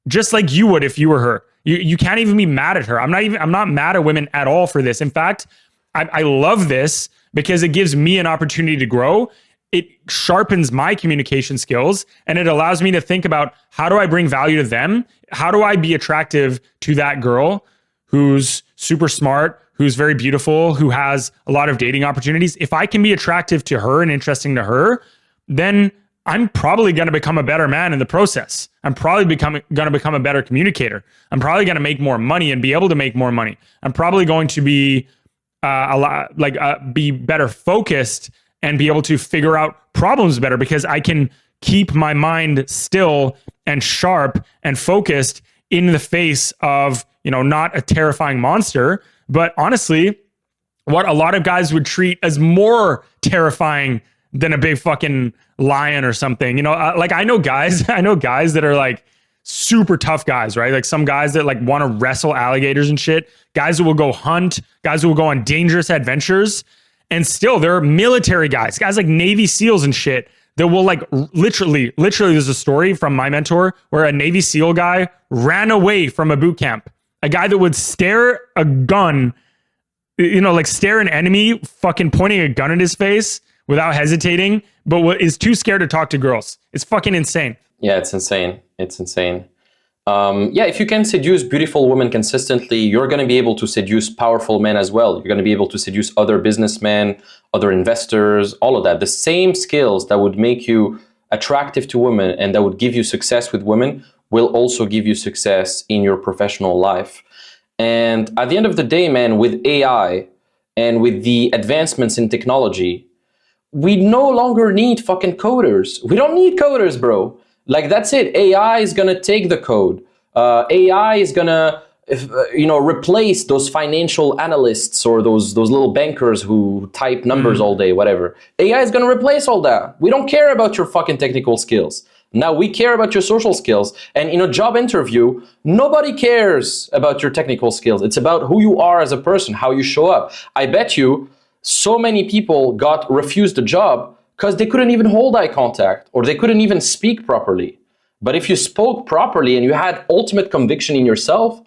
just like you would if you were her. You can't even be mad at her. I'm not mad at women at all for this. In fact, I love this because it gives me an opportunity to grow. It sharpens my communication skills and it allows me to think about how do I bring value to them? How do I be attractive to that girl who's super smart, who's very beautiful, who has a lot of dating opportunities? If I can be attractive to her and interesting to her, then I'm probably going to become a better man in the process. I'm probably going to become a better communicator. I'm probably going to make more money and be able to make more money. I'm probably going to be be better focused and be able to figure out problems better because I can keep my mind still and sharp and focused in the face of, not a terrifying monster, but honestly, what a lot of guys would treat as more terrifying than a big fucking lion or something. I know guys that are like super tough guys, right? Like some guys that like want to wrestle alligators and shit, guys that will go hunt, guys that will go on dangerous adventures. And still there are military guys like Navy SEALs and shit that will like literally, there's a story from my mentor where a Navy SEAL guy ran away from a boot camp. A guy that would stare a gun, stare an enemy fucking pointing a gun at his face without hesitating, but is too scared to talk to girls. It's fucking insane. Yeah, it's insane. It's insane. If you can seduce beautiful women consistently, you're going to be able to seduce powerful men as well. You're going to be able to seduce other businessmen, other investors, all of that. The same skills that would make you attractive to women and that would give you success with women will also give you success in your professional life. And at the end of the day, man, with AI and with the advancements in technology, we no longer need fucking coders. We don't need coders, bro. Like, that's it. AI is going to take the code. AI is going to, replace those financial analysts or those little bankers who type numbers all day, whatever. AI is going to replace all that. We don't care about your fucking technical skills. Now we care about your social skills. And in a job interview, nobody cares about your technical skills. It's about who you are as a person, how you show up. I bet you so many people got refused a job because they couldn't even hold eye contact or they couldn't even speak properly. But if you spoke properly and you had ultimate conviction in yourself,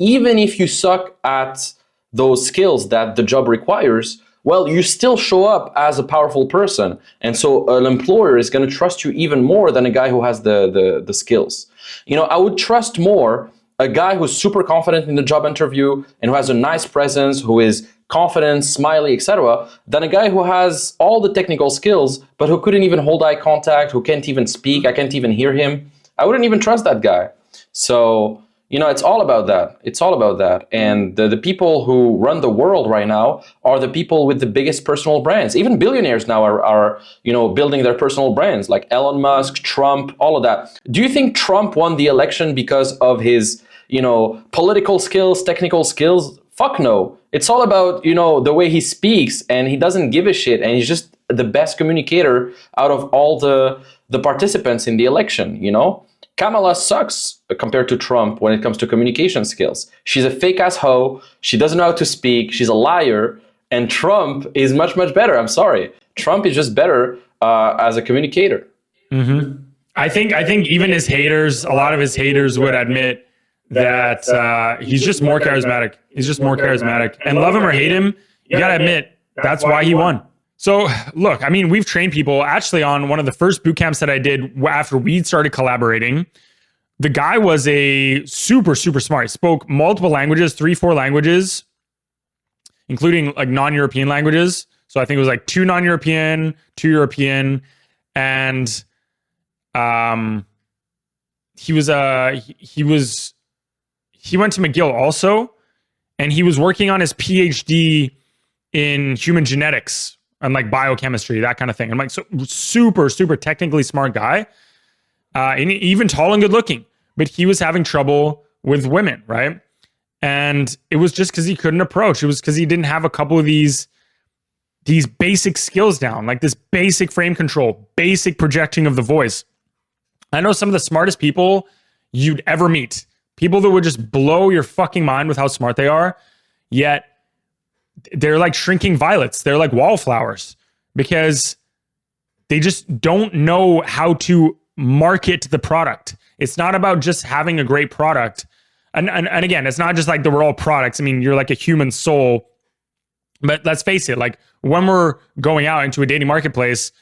even if you suck at those skills that the job requires, well, you still show up as a powerful person. And so an employer is going to trust you even more than a guy who has the skills. You know, I would trust more a guy who's super confident in the job interview and who has a nice presence, who is confident, smiley, etc., than a guy who has all the technical skills, but who couldn't even hold eye contact, who can't even speak, I can't even hear him. I wouldn't even trust that guy. So, you know, it's all about that. It's all about that. And the people who run the world right now are the people with the biggest personal brands. Even billionaires now are you know, building their personal brands, like Elon Musk, Trump, all of that. Do you think Trump won the election because of his, you know, political skills, technical skills? Fuck no. It's all about, you know, the way he speaks, and he doesn't give a shit, and he's just the best communicator out of all the participants in the election, you know? Kamala sucks compared to Trump when it comes to communication skills. She's a fake ass hoe. She doesn't know how to speak. She's a liar. And Trump is much, much better. I'm sorry. Trump is just better as a communicator. Mm-hmm. I think even his haters, a lot of his haters would admit that he's just more charismatic. He's just more charismatic. And love him or hate him, you got to admit, that's why he won. So look, I mean, we've trained people actually on one of the first boot camps that I did after we started collaborating. The guy was a super, super smart. He spoke multiple languages, 3-4 languages, including like non-European languages. So I think it was like 2 non-European, 2 European. And he went to McGill also, and he was working on his PhD in human genetics and like biochemistry, that kind of thing. I'm like, so super, super technically smart guy, and even tall and good looking, but he was having trouble with women, right? And it was just because he couldn't approach. It was because he didn't have a couple of these basic skills down, like this basic frame control, basic projecting of the voice. I know some of the smartest people you'd ever meet, people that would just blow your fucking mind with how smart they are, yet they're like shrinking violets. They're like wallflowers because they just don't know how to market the product. It's not about just having a great product. And again, it's not just like that we're all products. I mean, you're like a human soul. But let's face it, like when we're going out into a dating marketplace,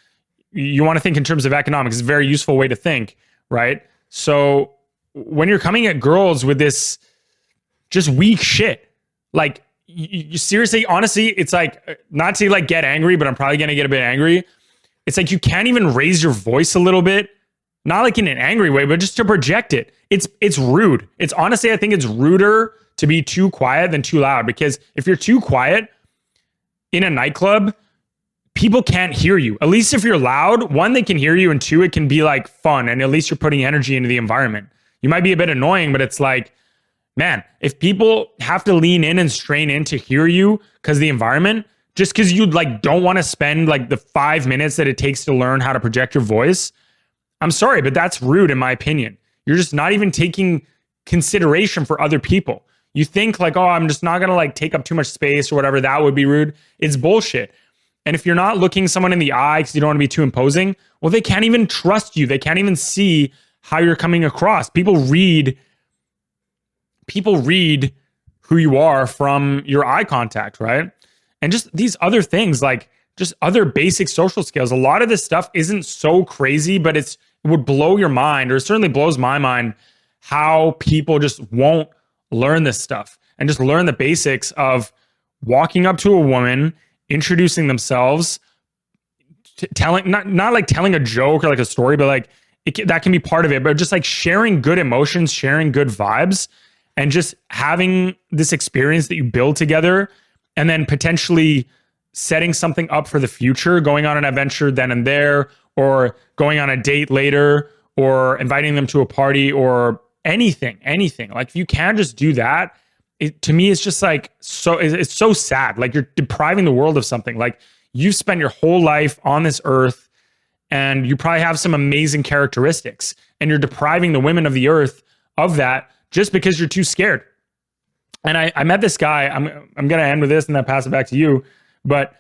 you want to think in terms of economics. It's a very useful way to think, right? So when you're coming at girls with this just weak shit, like you seriously, honestly, it's like, not to like get angry, but I'm probably going to get a bit angry. It's like you can't even raise your voice a little bit, not like in an angry way, but just to project it. It's rude. It's honestly, I think it's ruder to be too quiet than too loud, because if you're too quiet in a nightclub, people can't hear you. At least if you're loud, one, they can hear you, and two, it can be like fun, and at least you're putting energy into the environment. You might be a bit annoying, but it's like, man, if people have to lean in and strain in to hear you because the environment, just because you like don't want to spend like the 5 minutes that it takes to learn how to project your voice, I'm sorry, but that's rude in my opinion. You're just not even taking consideration for other people. You think like, oh, I'm just not going to like take up too much space or whatever. That would be rude. It's bullshit. And if you're not looking someone in the eye because you don't want to be too imposing, well, they can't even trust you. They can't even see how you're coming across. People read who you are from your eye contact, right? And just these other things, like just other basic social skills. A lot of this stuff isn't so crazy, but it would blow your mind, or it certainly blows my mind, how people just won't learn this stuff and just learn the basics of walking up to a woman, introducing themselves, telling, not like telling a joke or like a story, but like that can be part of it, but just like sharing good emotions, sharing good vibes, and just having this experience that you build together, and then potentially setting something up for the future, going on an adventure then and there, or going on a date later, or inviting them to a party, or anything. Like if you can just do that, to me, it's just like, it's so sad. Like you're depriving the world of something. Like you've spent your whole life on this earth, and you probably have some amazing characteristics, and you're depriving the women of the earth of that just because you're too scared. And I met this guy. I'm gonna end with this and then pass it back to you. But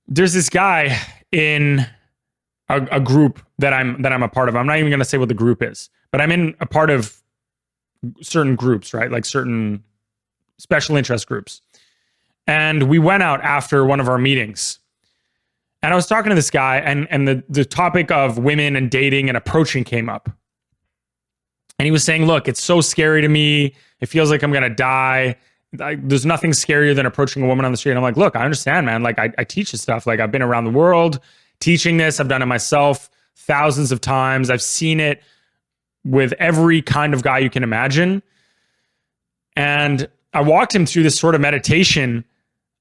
there's this guy in a group that I'm a part of. I'm not even gonna say what the group is, but I'm in a part of certain groups, right? Like certain special interest groups. And we went out after one of our meetings. And I was talking to this guy, and the topic of women and dating and approaching came up. And he was saying, look, it's so scary to me. It feels like I'm going to die. There's nothing scarier than approaching a woman on the street. And I'm like, look, I understand, man. Like, I teach this stuff. Like, I've been around the world teaching this. I've done it myself thousands of times. I've seen it with every kind of guy you can imagine. And I walked him through this sort of meditation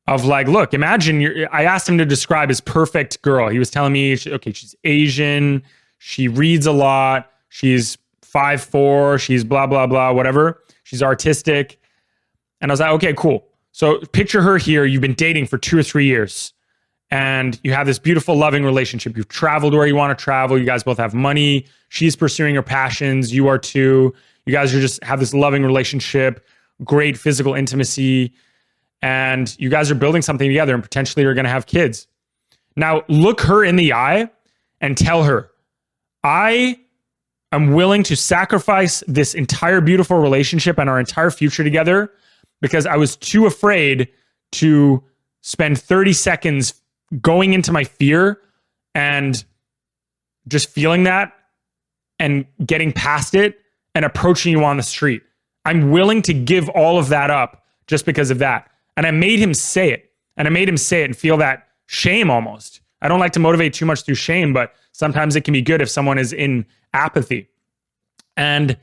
of like, look, imagine I asked him to describe his perfect girl. He was telling me, okay, she's Asian. She reads a lot. She's 5'4", she's blah, blah, blah, whatever. She's artistic. And I was like, okay, cool. So picture her here. You've been dating for 2 or 3 years and you have this beautiful, loving relationship. You've traveled where you want to travel. You guys both have money. She's pursuing her passions. You are too. You guys are just have this loving relationship, great physical intimacy, and you guys are building something together and potentially you're going to have kids. Now look her in the eye and tell her, I'm willing to sacrifice this entire beautiful relationship and our entire future together because I was too afraid to spend 30 seconds going into my fear and just feeling that and getting past it and approaching you on the street. I'm willing to give all of that up just because of that. And I made him say it. And I made him say it and feel that shame almost. I don't like to motivate too much through shame, but sometimes it can be good if someone is in apathy. And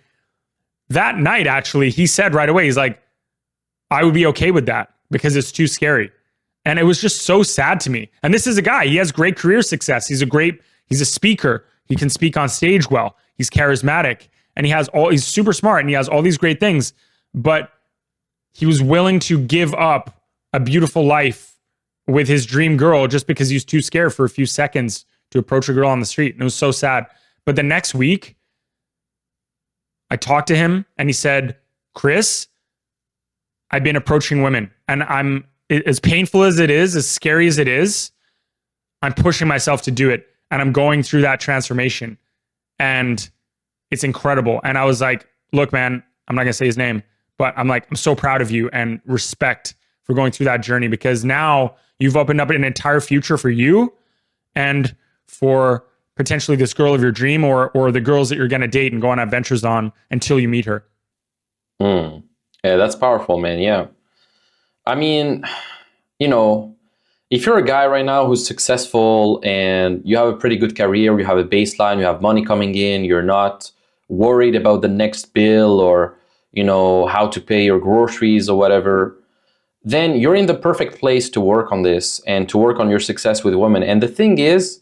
that night, actually, he said right away, he's like, I would be okay with that because it's too scary. And it was just so sad to me. And this is a guy, he has great career success. He's a speaker. He can speak on stage well. He's charismatic and he's super smart and he has all these great things, but he was willing to give up a beautiful life with his dream girl just because he's too scared for a few seconds to approach a girl on the street. And it was so sad. But the next week, I talked to him and he said, Chris, I've been approaching women and as painful as it is, as scary as it is, I'm pushing myself to do it. And I'm going through that transformation and it's incredible. And I was like, look, man, I'm not gonna say his name, but I'm so proud of you and respect for going through that journey because now you've opened up an entire future for you and for potentially this girl of your dream or the girls that you're going to date and go on adventures on until you meet her. Yeah, that's powerful, man. Yeah. I mean, if you're a guy right now who's successful and you have a pretty good career, you have a baseline, you have money coming in, you're not worried about the next bill or, how to pay your groceries or whatever, then you're in the perfect place to work on this and to work on your success with women. And the thing is,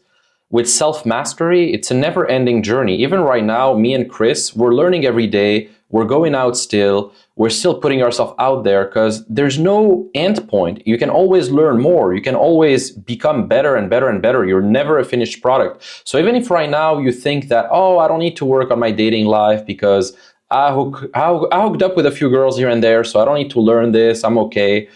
with self-mastery, it's a never-ending journey. Even right now, me and Chris, we're learning every day. We're going out still. We're still putting ourselves out there because there's no end point. You can always learn more. You can always become better and better and better. You're never a finished product. So even if right now you think that, I don't need to work on my dating life because I hooked up with a few girls here and there, so I don't need to learn this. I'm okay.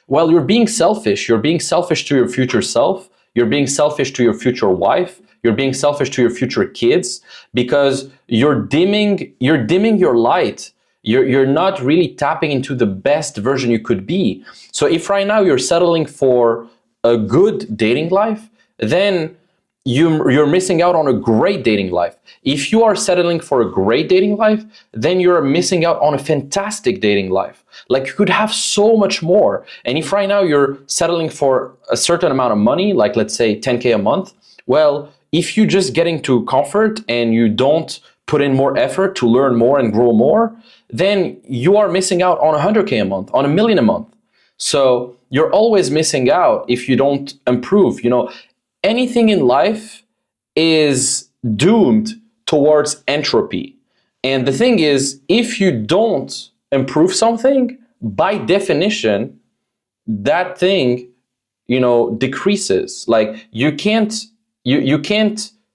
Well, you're being selfish. You're being selfish to your future self. You're being selfish to your future wife. You're being selfish to your future kids because you're dimming your light. You're not really tapping into the best version you could be. So if right now you're settling for a good dating life, then you're missing out on a great dating life. If you are settling for a great dating life, then you're missing out on a fantastic dating life. Like you could have so much more. And if right now you're settling for a certain amount of money, like let's say 10K a month, well, if you just get into comfort and you don't put in more effort to learn more and grow more, then you are missing out on 100K a month, on $1 million a month. So you're always missing out if you don't improve. Anything in life is doomed towards entropy. And the thing is, if you don't improve something, by definition, that thing, decreases. Like you can't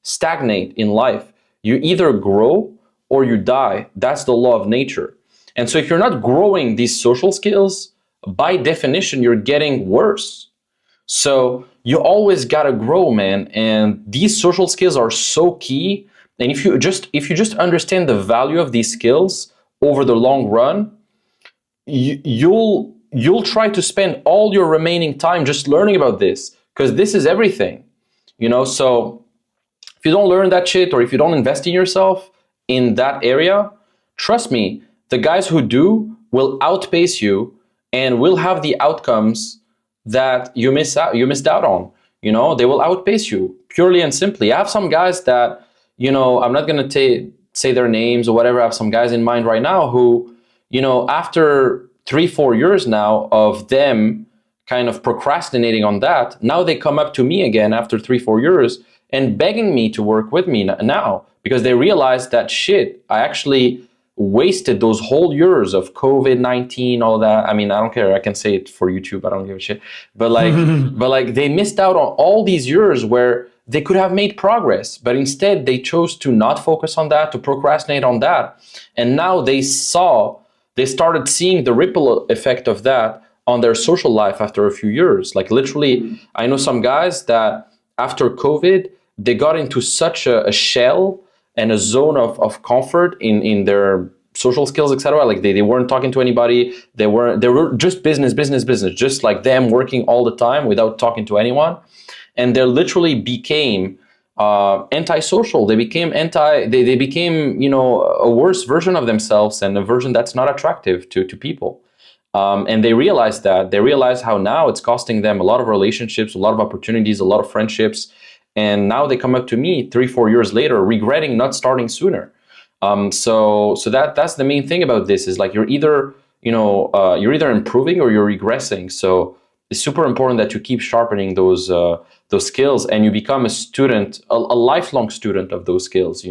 stagnate in life. You either grow or you die. That's the law of nature. And so if you're not growing these social skills, by definition, you're getting worse. So you always gotta grow, man. And these social skills are so key. And if you just understand the value of these skills over the long run, you'll try to spend all your remaining time just learning about this, because this is everything. So if you don't learn that shit, or if you don't invest in yourself in that area, trust me, the guys who do will outpace you and will have the outcomes that you missed out on. They will outpace you purely and simply. I have some guys that, I'm not going to say their names or whatever. I have some guys in mind right now who, after 3-4 years now of them kind of procrastinating on that, now they come up to me again after 3-4 years and begging me to work with me now, because they realize that shit, I actually wasted those whole years of COVID-19, all that. I mean, I don't care. I can say it for YouTube. I don't give a shit. But like they missed out on all these years where they could have made progress, but instead they chose to not focus on that, to procrastinate on that. And now they started seeing the ripple effect of that on their social life after a few years. Like literally, I know some guys that after COVID, they got into such a shell and a zone of comfort in their social skills, etc. Like they weren't talking to anybody. They were just business, just like them working all the time without talking to anyone. And they literally became antisocial. They became they became, a worse version of themselves, and a version that's not attractive to people. And they realized that. They realized how now it's costing them a lot of relationships, a lot of opportunities, a lot of friendships. And now they come up to me 3-4 years later, regretting not starting sooner. So that's the main thing about this, is like you're either improving or you're regressing. So it's super important that you keep sharpening those skills, and you become a student, a lifelong student of those skills.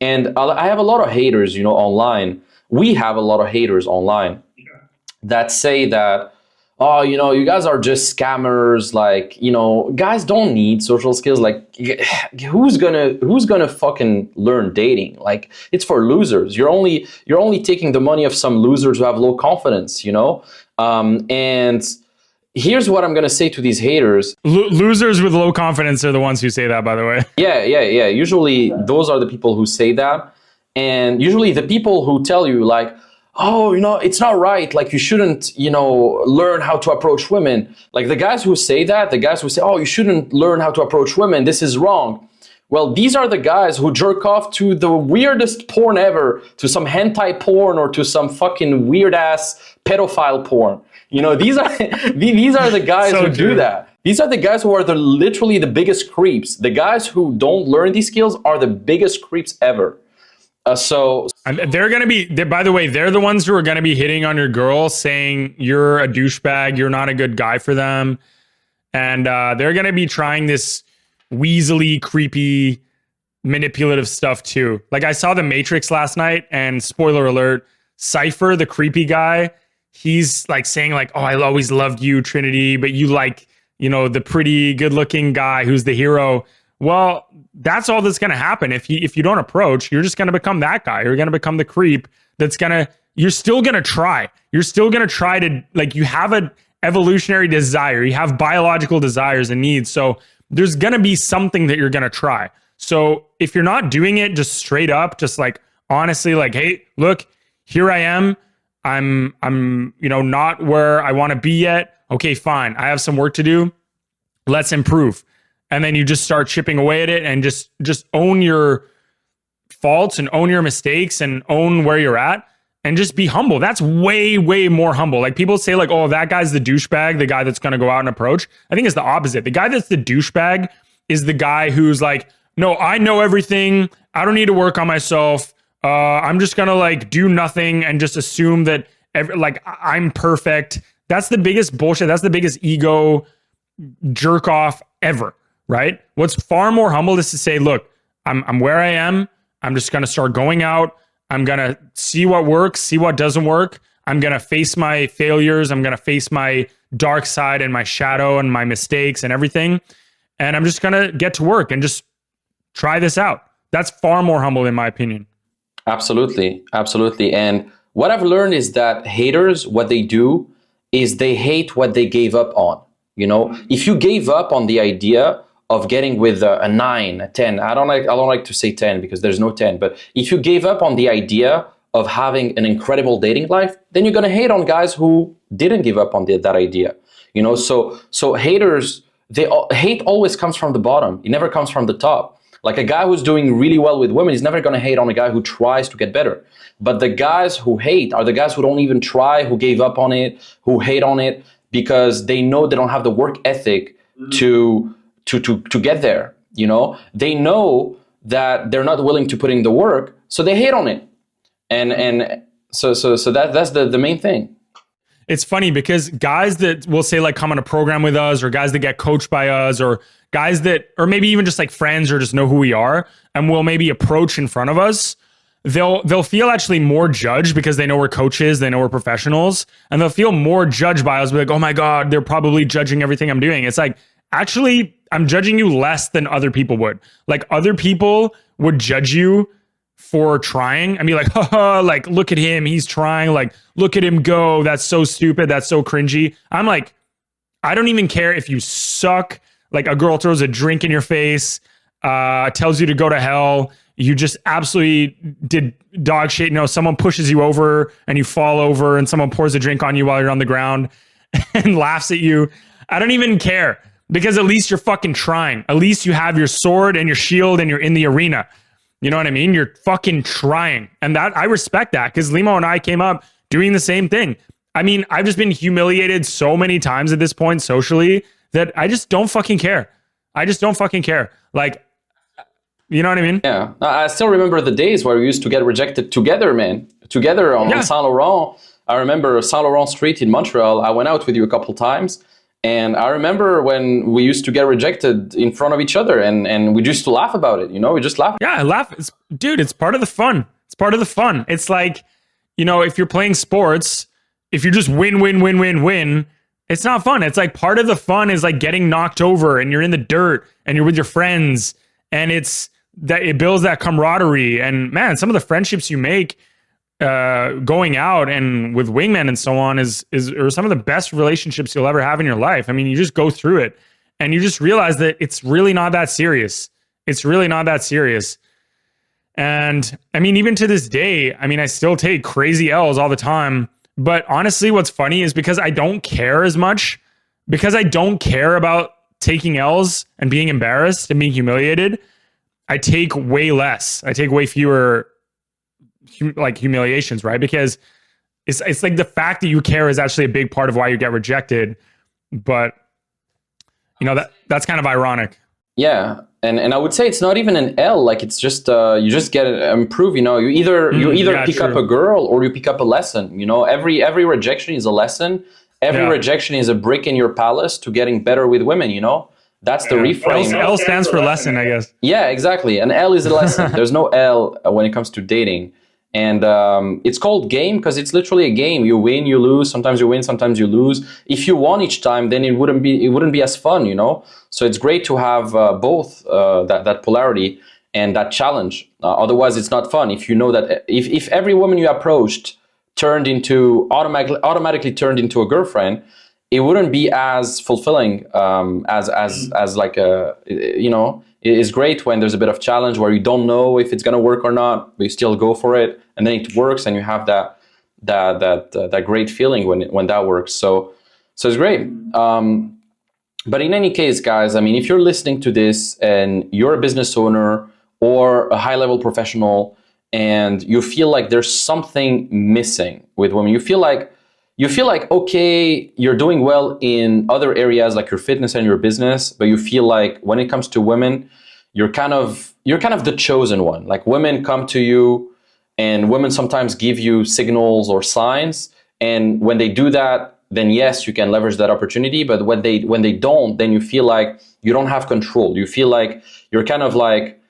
And I have a lot of haters, online. We have a lot of haters online that say that, oh, you guys are just scammers. Like, guys don't need social skills. Like, who's gonna fucking learn dating? Like, it's for losers. You're only taking the money of some losers who have low confidence. And here's what I'm gonna say to these haters. Losers with low confidence are the ones who say that, by the way. Yeah. Usually those are the people who say that. And usually the people who tell you like, oh, it's not right. Like you shouldn't, learn how to approach women. Like the guys who say that, the guys who say, oh, you shouldn't learn how to approach women. This is wrong. Well, these are the guys who jerk off to the weirdest porn ever, to some hentai porn or to some fucking weird ass pedophile porn. These are the guys who do that. These are the guys who are literally the biggest creeps. The guys who don't learn these skills are the biggest creeps ever. And they're going to be, by the way, they're the ones who are going to be hitting on your girl, saying you're a douchebag, you're not a good guy for them. And they're going to be trying this weaselly, creepy, manipulative stuff too. Like I saw The Matrix last night, and spoiler alert, Cypher, the creepy guy, he's like saying like, oh, I always loved you, Trinity, but you like, the pretty good looking guy who's the hero. Well, that's all that's going to happen. If you don't approach, you're just going to become that guy. You're going to become the creep you're still going to try. You're still going to try to, like, you have an evolutionary desire. You have biological desires and needs. So there's going to be something that you're going to try. So if you're not doing it just straight up, just like honestly, like, hey, look, here I am. I'm not where I want to be yet. Okay, fine. I have some work to do. Let's improve. And then you just start chipping away at it and just own your faults and own your mistakes and own where you're at and just be humble. That's way, way more humble. Like people say like, oh, that guy's the douchebag, the guy that's going to go out and approach. I think it's the opposite. The guy that's the douchebag is the guy who's like, no, I know everything. I don't need to work on myself. I'm just going to like do nothing and just assume that I'm perfect. That's the biggest bullshit. That's the biggest ego jerk off ever. Right? What's far more humble is to say, look, I'm where I am. I'm just going to start going out. I'm going to see what works, see what doesn't work. I'm going to face my failures. I'm going to face my dark side and my shadow and my mistakes and everything. And I'm just going to get to work and just try this out. That's far more humble in my opinion. Absolutely, absolutely. And what I've learned is that haters, what they do is they hate what they gave up on. You know, if you gave up on the idea of getting with a 9, a 10, I don't like to say 10 because there's no 10, but if you gave up on the idea of having an incredible dating life, then you're gonna hate on guys who didn't give up on that idea. You know, so haters, hate always comes from the bottom. It never comes from the top. Like a guy who's doing really well with women is never going to hate on a guy who tries to get better. But the guys who hate are the guys who don't even try, who gave up on it, who hate on it because they know they don't have the work ethic to get there. You know, they know that they're not willing to put in the work, so they hate on it. And so that's the main thing. It's funny because guys that will say like come on a program with us, or guys that get coached by us, or guys that, or maybe even just like friends or just know who we are and will maybe approach in front of us, they'll feel actually more judged because they know we're coaches, they know we're professionals, and they'll feel more judged by us. Be like, oh my God, they're probably judging everything I'm doing. It's like, actually, I'm judging you less than other people would. Like other people would judge you for trying and be like, haha, like, look at him, he's trying, like, look at him go, that's so stupid, that's so cringy. I'm like, I don't even care if you suck. Like a girl throws a drink in your face, tells you to go to hell, you just absolutely did dog shit. You know, someone pushes you over and you fall over and someone pours a drink on you while you're on the ground and laughs at you. I don't even care because at least you're fucking trying. At least you have your sword and your shield and you're in the arena. You know what I mean? You're fucking trying. And that I respect that because Limo and I came up doing the same thing. I mean, I've just been humiliated so many times at this point socially that I just don't fucking care. I just don't fucking care. Like, you know what I mean? Yeah. I still remember the days where we used to get rejected together, man. Together on Saint Laurent. I remember Saint Laurent Street in Montreal. I went out with you a couple times. And I remember when we used to get rejected in front of each other and we used to laugh about it, you know, we just laugh. Yeah, I laugh. Dude, it's part of the fun. It's part of the fun. It's like, you know, if you're playing sports, if you just win, it's not fun. It's like part of the fun is like getting knocked over and you're in the dirt and you're with your friends and it's that it builds that camaraderie. And man, some of the friendships you make going out and with wingmen and so on is some of the best relationships you'll ever have in your life. I mean, you just go through it and you just realize that it's really not that serious. It's really not that serious. And I mean, even to this day, I mean, I still take crazy L's all the time. But honestly, what's funny is because I don't care as much, because I don't care about taking L's and being embarrassed and being humiliated, I take way less. I take way fewer like humiliations, right? Because it's like the fact that you care is actually a big part of why you get rejected. But you know, that's kind of ironic. Yeah. And I would say it's not even an L, like it's just you just get improve, you know, you either pick up a girl or you pick up a lesson, you know, every rejection is a lesson. Every rejection is a brick in your palace to getting better with women, you know. That's the reframe. L stands for lesson, I guess. Yeah, exactly. An L is a lesson. There's no L when it comes to dating. And it's called game because it's literally a game. You win, you lose. Sometimes you win, sometimes you lose. If you won each time, then it wouldn't be as fun, you know. So it's great to have both that polarity and that challenge. Otherwise, it's not fun. If you know that if every woman you approached automatically turned into a girlfriend, it wouldn't be as fulfilling as like a, you know. It is great when there's a bit of challenge where you don't know if it's gonna work or not, but you still go for it, and then it works, and you have that great feeling when that works. So it's great. But in any case, guys, I mean, if you're listening to this and you're a business owner or a high-level professional, and you feel like there's something missing with women, you feel like okay, you're doing well in other areas like your fitness and your business, but you feel like when it comes to women, you're kind of the chosen one. Like women come to you and women sometimes give you signals or signs. And when they do that, then yes, you can leverage that opportunity. But when they don't, then you feel like you don't have control. You feel like you're kind of like,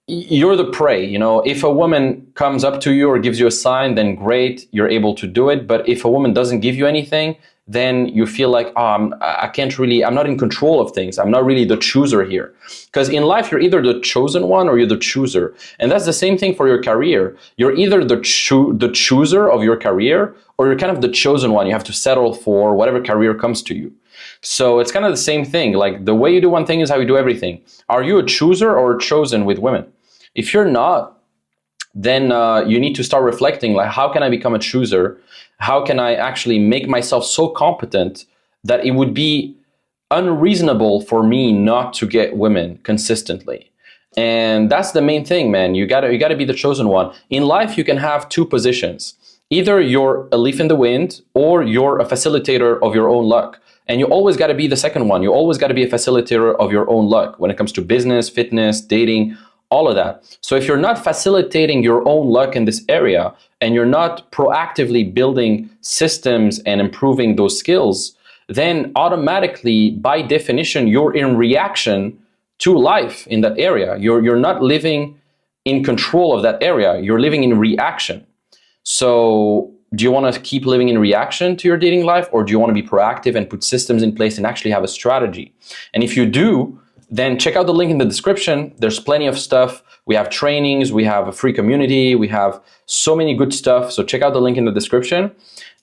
you're the prey, you know. If a woman comes up to you or gives you a sign, then great, you're able to do it. But if a woman doesn't give you anything, then you feel like, I can't really, I'm not in control of things. I'm not really the chooser here. Because in life, you're either the chosen one or you're the chooser. And that's the same thing for your career. You're either the chooser of your career, or you're kind of the chosen one. You have to settle for whatever career comes to you. So it's kind of the same thing. Like the way you do one thing is how you do everything. Are you a chooser or chosen with women? If you're not, then you need to start reflecting, like, how can I become a chooser? How can I actually make myself so competent that it would be unreasonable for me not to get women consistently? And that's the main thing, man. You gotta be the chosen one. In life, you can have two positions. Either you're a leaf in the wind, or you're a facilitator of your own luck. And you always got to be the second one. You always got to be a facilitator of your own luck when it comes to business, fitness, dating, all of that. So if you're not facilitating your own luck in this area, and you're not proactively building systems and improving those skills, then automatically, by definition, you're in reaction to life in that area. You're not living in control of that area. You're living in reaction. So do you want to keep living in reaction to your dating life, or do you want to be proactive and put systems in place and actually have a strategy? And if you do, then check out the link in the description. There's plenty of stuff. We have trainings, we have a free community, we have so many good stuff. So check out the link in the description.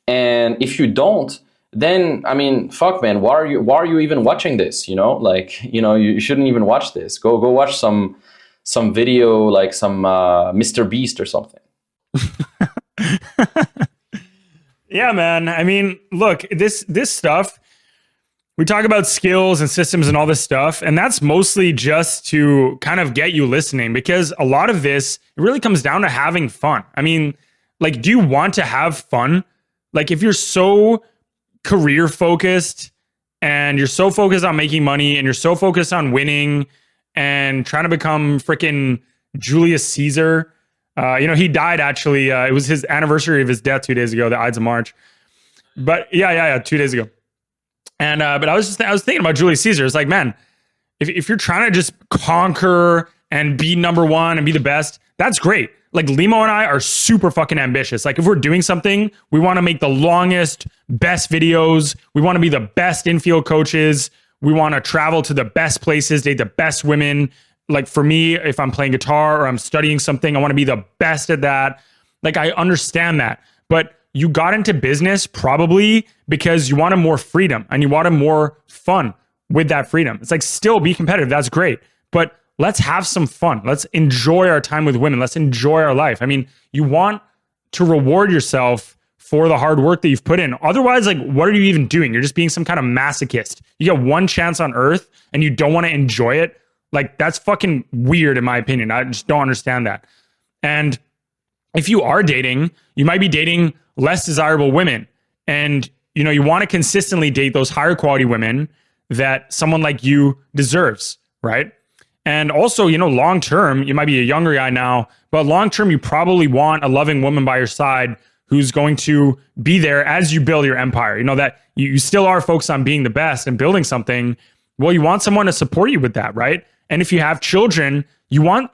And if you don't, then, I mean, fuck, man, why are you even watching this? You know, like, you know, you shouldn't even watch this. Go watch some video, like some Mr. Beast or something. Yeah, man. I mean, look, this stuff, we talk about skills and systems and all this stuff, and that's mostly just to kind of get you listening, because a lot of this, it really comes down to having fun. I mean, like, do you want to have fun? Like, if you're so career focused and you're so focused on making money and you're so focused on winning and trying to become freaking Julius Caesar. He died actually. It was his anniversary of his death 2 days ago, the Ides of March. But yeah, 2 days ago. And but I was thinking about Julius Caesar. It's like, man, if you're trying to just conquer and be number one and be the best, that's great. Like, Limo and I are super fucking ambitious. Like, if we're doing something, we want to make the longest, best videos. We want to be the best infield coaches. We want to travel to the best places, date the best women. Like, for me, if I'm playing guitar or I'm studying something, I want to be the best at that. Like, I understand that. But you got into business probably because you wanted more freedom and you wanted more fun with that freedom. It's like, still be competitive. That's great. But let's have some fun. Let's enjoy our time with women. Let's enjoy our life. I mean, you want to reward yourself for the hard work that you've put in. Otherwise, like, what are you even doing? You're just being some kind of masochist. You get one chance on earth and you don't want to enjoy it. Like, that's fucking weird in my opinion. I just don't understand that. And if you are dating, you might be dating less desirable women. And, you want to consistently date those higher quality women that someone like you deserves, right? And also, long term, you might be a younger guy now, but long term, you probably want a loving woman by your side who's going to be there as you build your empire. That you still are focused on being the best and building something. Well, you want someone to support you with that, right? And if you have children, you want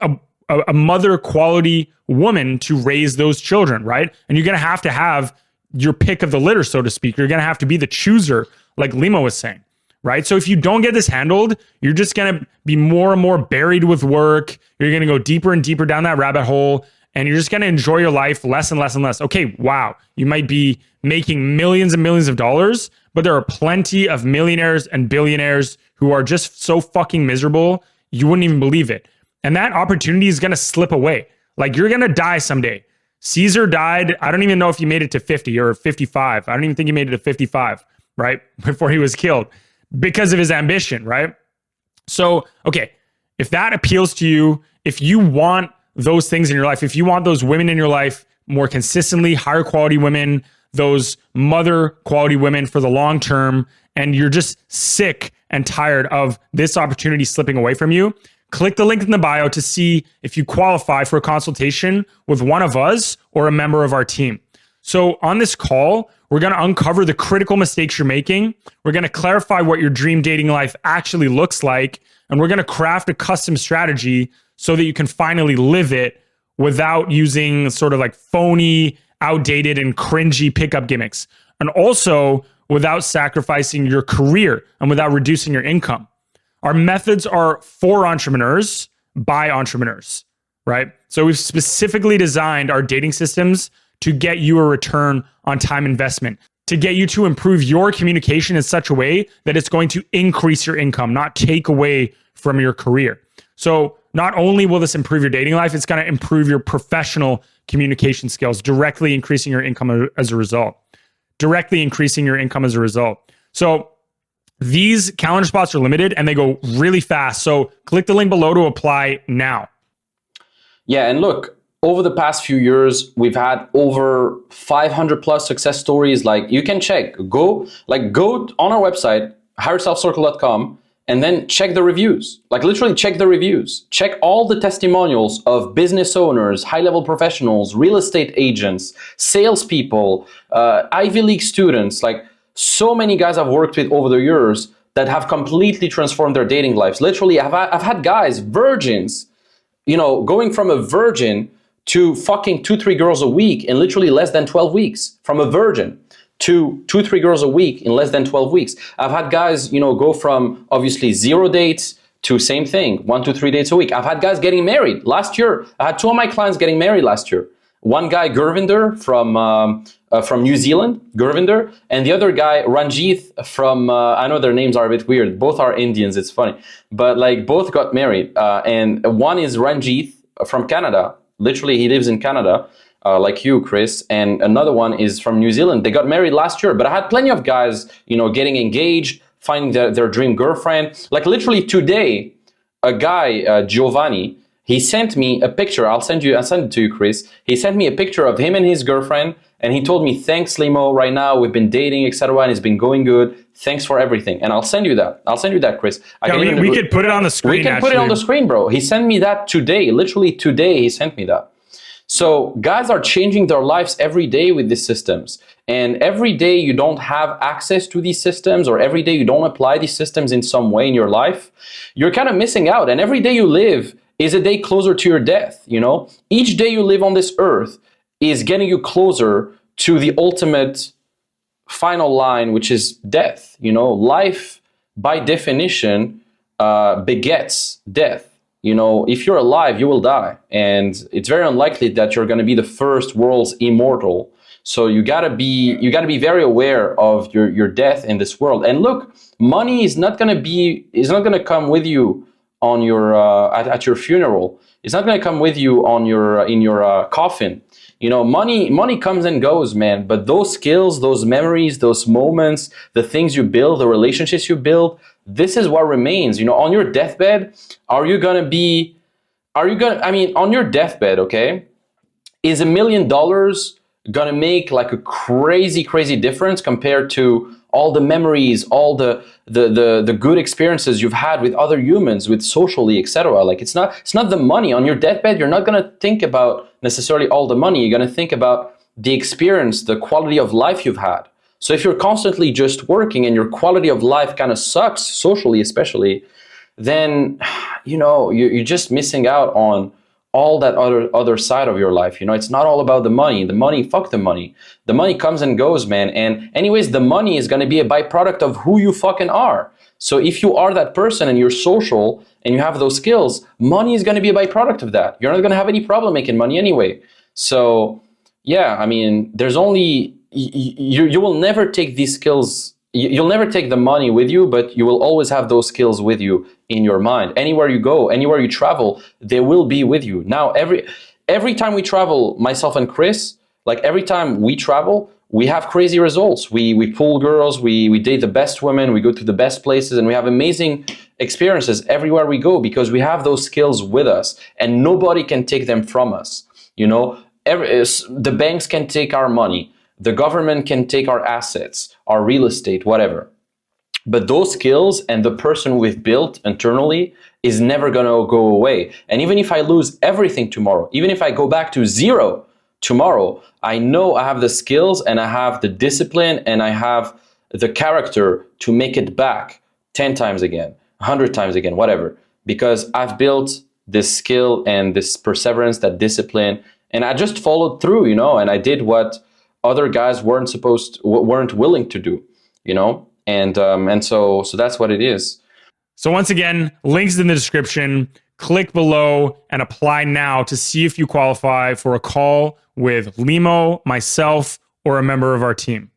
a mother quality woman to raise those children, right? And you're going to have your pick of the litter, so to speak. You're going to have to be the chooser, like Limo was saying, right? So if you don't get this handled, you're just going to be more and more buried with work. You're going to go deeper and deeper down that rabbit hole, and you're just going to enjoy your life less and less and less. Okay, wow. You might be making millions and millions of dollars, but there are plenty of millionaires and billionaires who are just so fucking miserable, you wouldn't even believe it. And that opportunity is going to slip away. Like, you're going to die someday. Caesar died. I don't even know if he made it to 50 or 55. I don't even think he made it to 55, right? Before he was killed because of his ambition, right? So, okay, if that appeals to you, if you want those things in your life, if you want those women in your life more consistently, higher quality women, those mother quality women for the long term, and you're just sick and tired of this opportunity slipping away from you, click the link in the bio to see if you qualify for a consultation with one of us or a member of our team. So on this call, we're going to uncover the critical mistakes you're making. We're going to clarify what your dream dating life actually looks like. And we're going to craft a custom strategy so that you can finally live it without using sort of like phony, outdated, and cringy pickup gimmicks. And also, without sacrificing your career and without reducing your income. Our methods are for entrepreneurs by entrepreneurs, right? So we've specifically designed our dating systems to get you a return on time investment, to get you to improve your communication in such a way that it's going to increase your income, not take away from your career. So not only will this improve your dating life, it's going to improve your professional communication skills, directly increasing your income as a result. Directly increasing your income as a result. So these calendar spots are limited and they go really fast. So click the link below to apply now. Yeah, and look, over the past few years, we've had over 500 plus success stories. Like you can check, go on our website, higherselfcircle.com, and then check the reviews. Like literally check the reviews. Check all the testimonials of business owners, high-level professionals, real estate agents, salespeople, Ivy League students. Like so many guys I've worked with over the years that have completely transformed their dating lives. Literally, I've had guys, virgins, going from a virgin to fucking 2-3 girls a week in literally less than 12 weeks. From a virgin to 2-3 girls a week in less than 12 weeks. I've had guys, go from obviously 0 dates to same thing, 1 to 3 dates a week. I've had guys getting married. Last year, I had 2 of my clients getting married last year. One guy, Gurvinder, from New Zealand, Gurvinder, and the other guy, Ranjith, from, I know their names are a bit weird. Both are Indians, it's funny. But like both got married. And one is Ranjith from Canada. Literally, he lives in Canada, like you, Chris. And another one is from New Zealand. They got married last year. But I had plenty of guys, getting engaged, finding their dream girlfriend. Like literally today, a guy, Giovanni, he sent me a picture. I'll send it to you, Chris. He sent me a picture of him and his girlfriend. And he told me, thanks, Limo. Right now, we've been dating, etc. And it's been going good. Thanks for everything. And I'll send you that. Chris. We could put it on the screen. We can put it on the screen, bro. He sent me that today. Literally today, he sent me that. So guys are changing their lives every day with these systems. And every day you don't have access to these systems, or every day you don't apply these systems in some way in your life, you're kind of missing out. And every day you live is a day closer to your death. Each day you live on this earth is getting you closer to the ultimate final line, which is death. Life by definition begets death. If you're alive, you will die. And it's very unlikely that you're going to be the first world's immortal. So you gotta be very aware of your death in this world. And look, money is not gonna come with you on your at your funeral. It's not gonna come with you on in your coffin. Money comes and goes, man. But those skills, those memories, those moments, the things you build, the relationships you build, this is what remains. On your deathbed, on your deathbed, okay, is $1 million gonna make like a crazy difference compared to all the memories, all the good experiences you've had with other humans, with socially, etc. Like it's not the money. On your deathbed, you're not gonna think about necessarily all the money. You're gonna think about the experience, the quality of life you've had. So if you're constantly just working and your quality of life kind of sucks, socially especially, then you're just missing out on all that other side of your life. It's not all about the money. The money, fuck the money. The money comes and goes, man. And anyways, the money is going to be a byproduct of who you fucking are. So if you are that person and you're social and you have those skills, money is going to be a byproduct of that. You're not going to have any problem making money anyway. So yeah, there's only, you will never take these skills. You'll never take the money with you, but you will always have those skills with you in your mind. Anywhere you go, anywhere you travel, they will be with you. Now, every time we travel, myself and Chris, like every time we travel, we have crazy results. We pull girls, we date the best women, we go to the best places, and we have amazing experiences everywhere we go because we have those skills with us, and nobody can take them from us. The banks can take our money. The government can take our assets, our real estate, whatever. But those skills and the person we've built internally is never going to go away. And even if I lose everything tomorrow, even if I go back to zero tomorrow, I know I have the skills and I have the discipline and I have the character to make it back 10 times again, 100 times again, whatever. Because I've built this skill and this perseverance, that discipline, and I just followed through, and I did what other guys weren't willing to do. and so that's what it is. So once again, links in the description. Click below and apply now to see if you qualify for a call with Limo, myself, or a member of our team.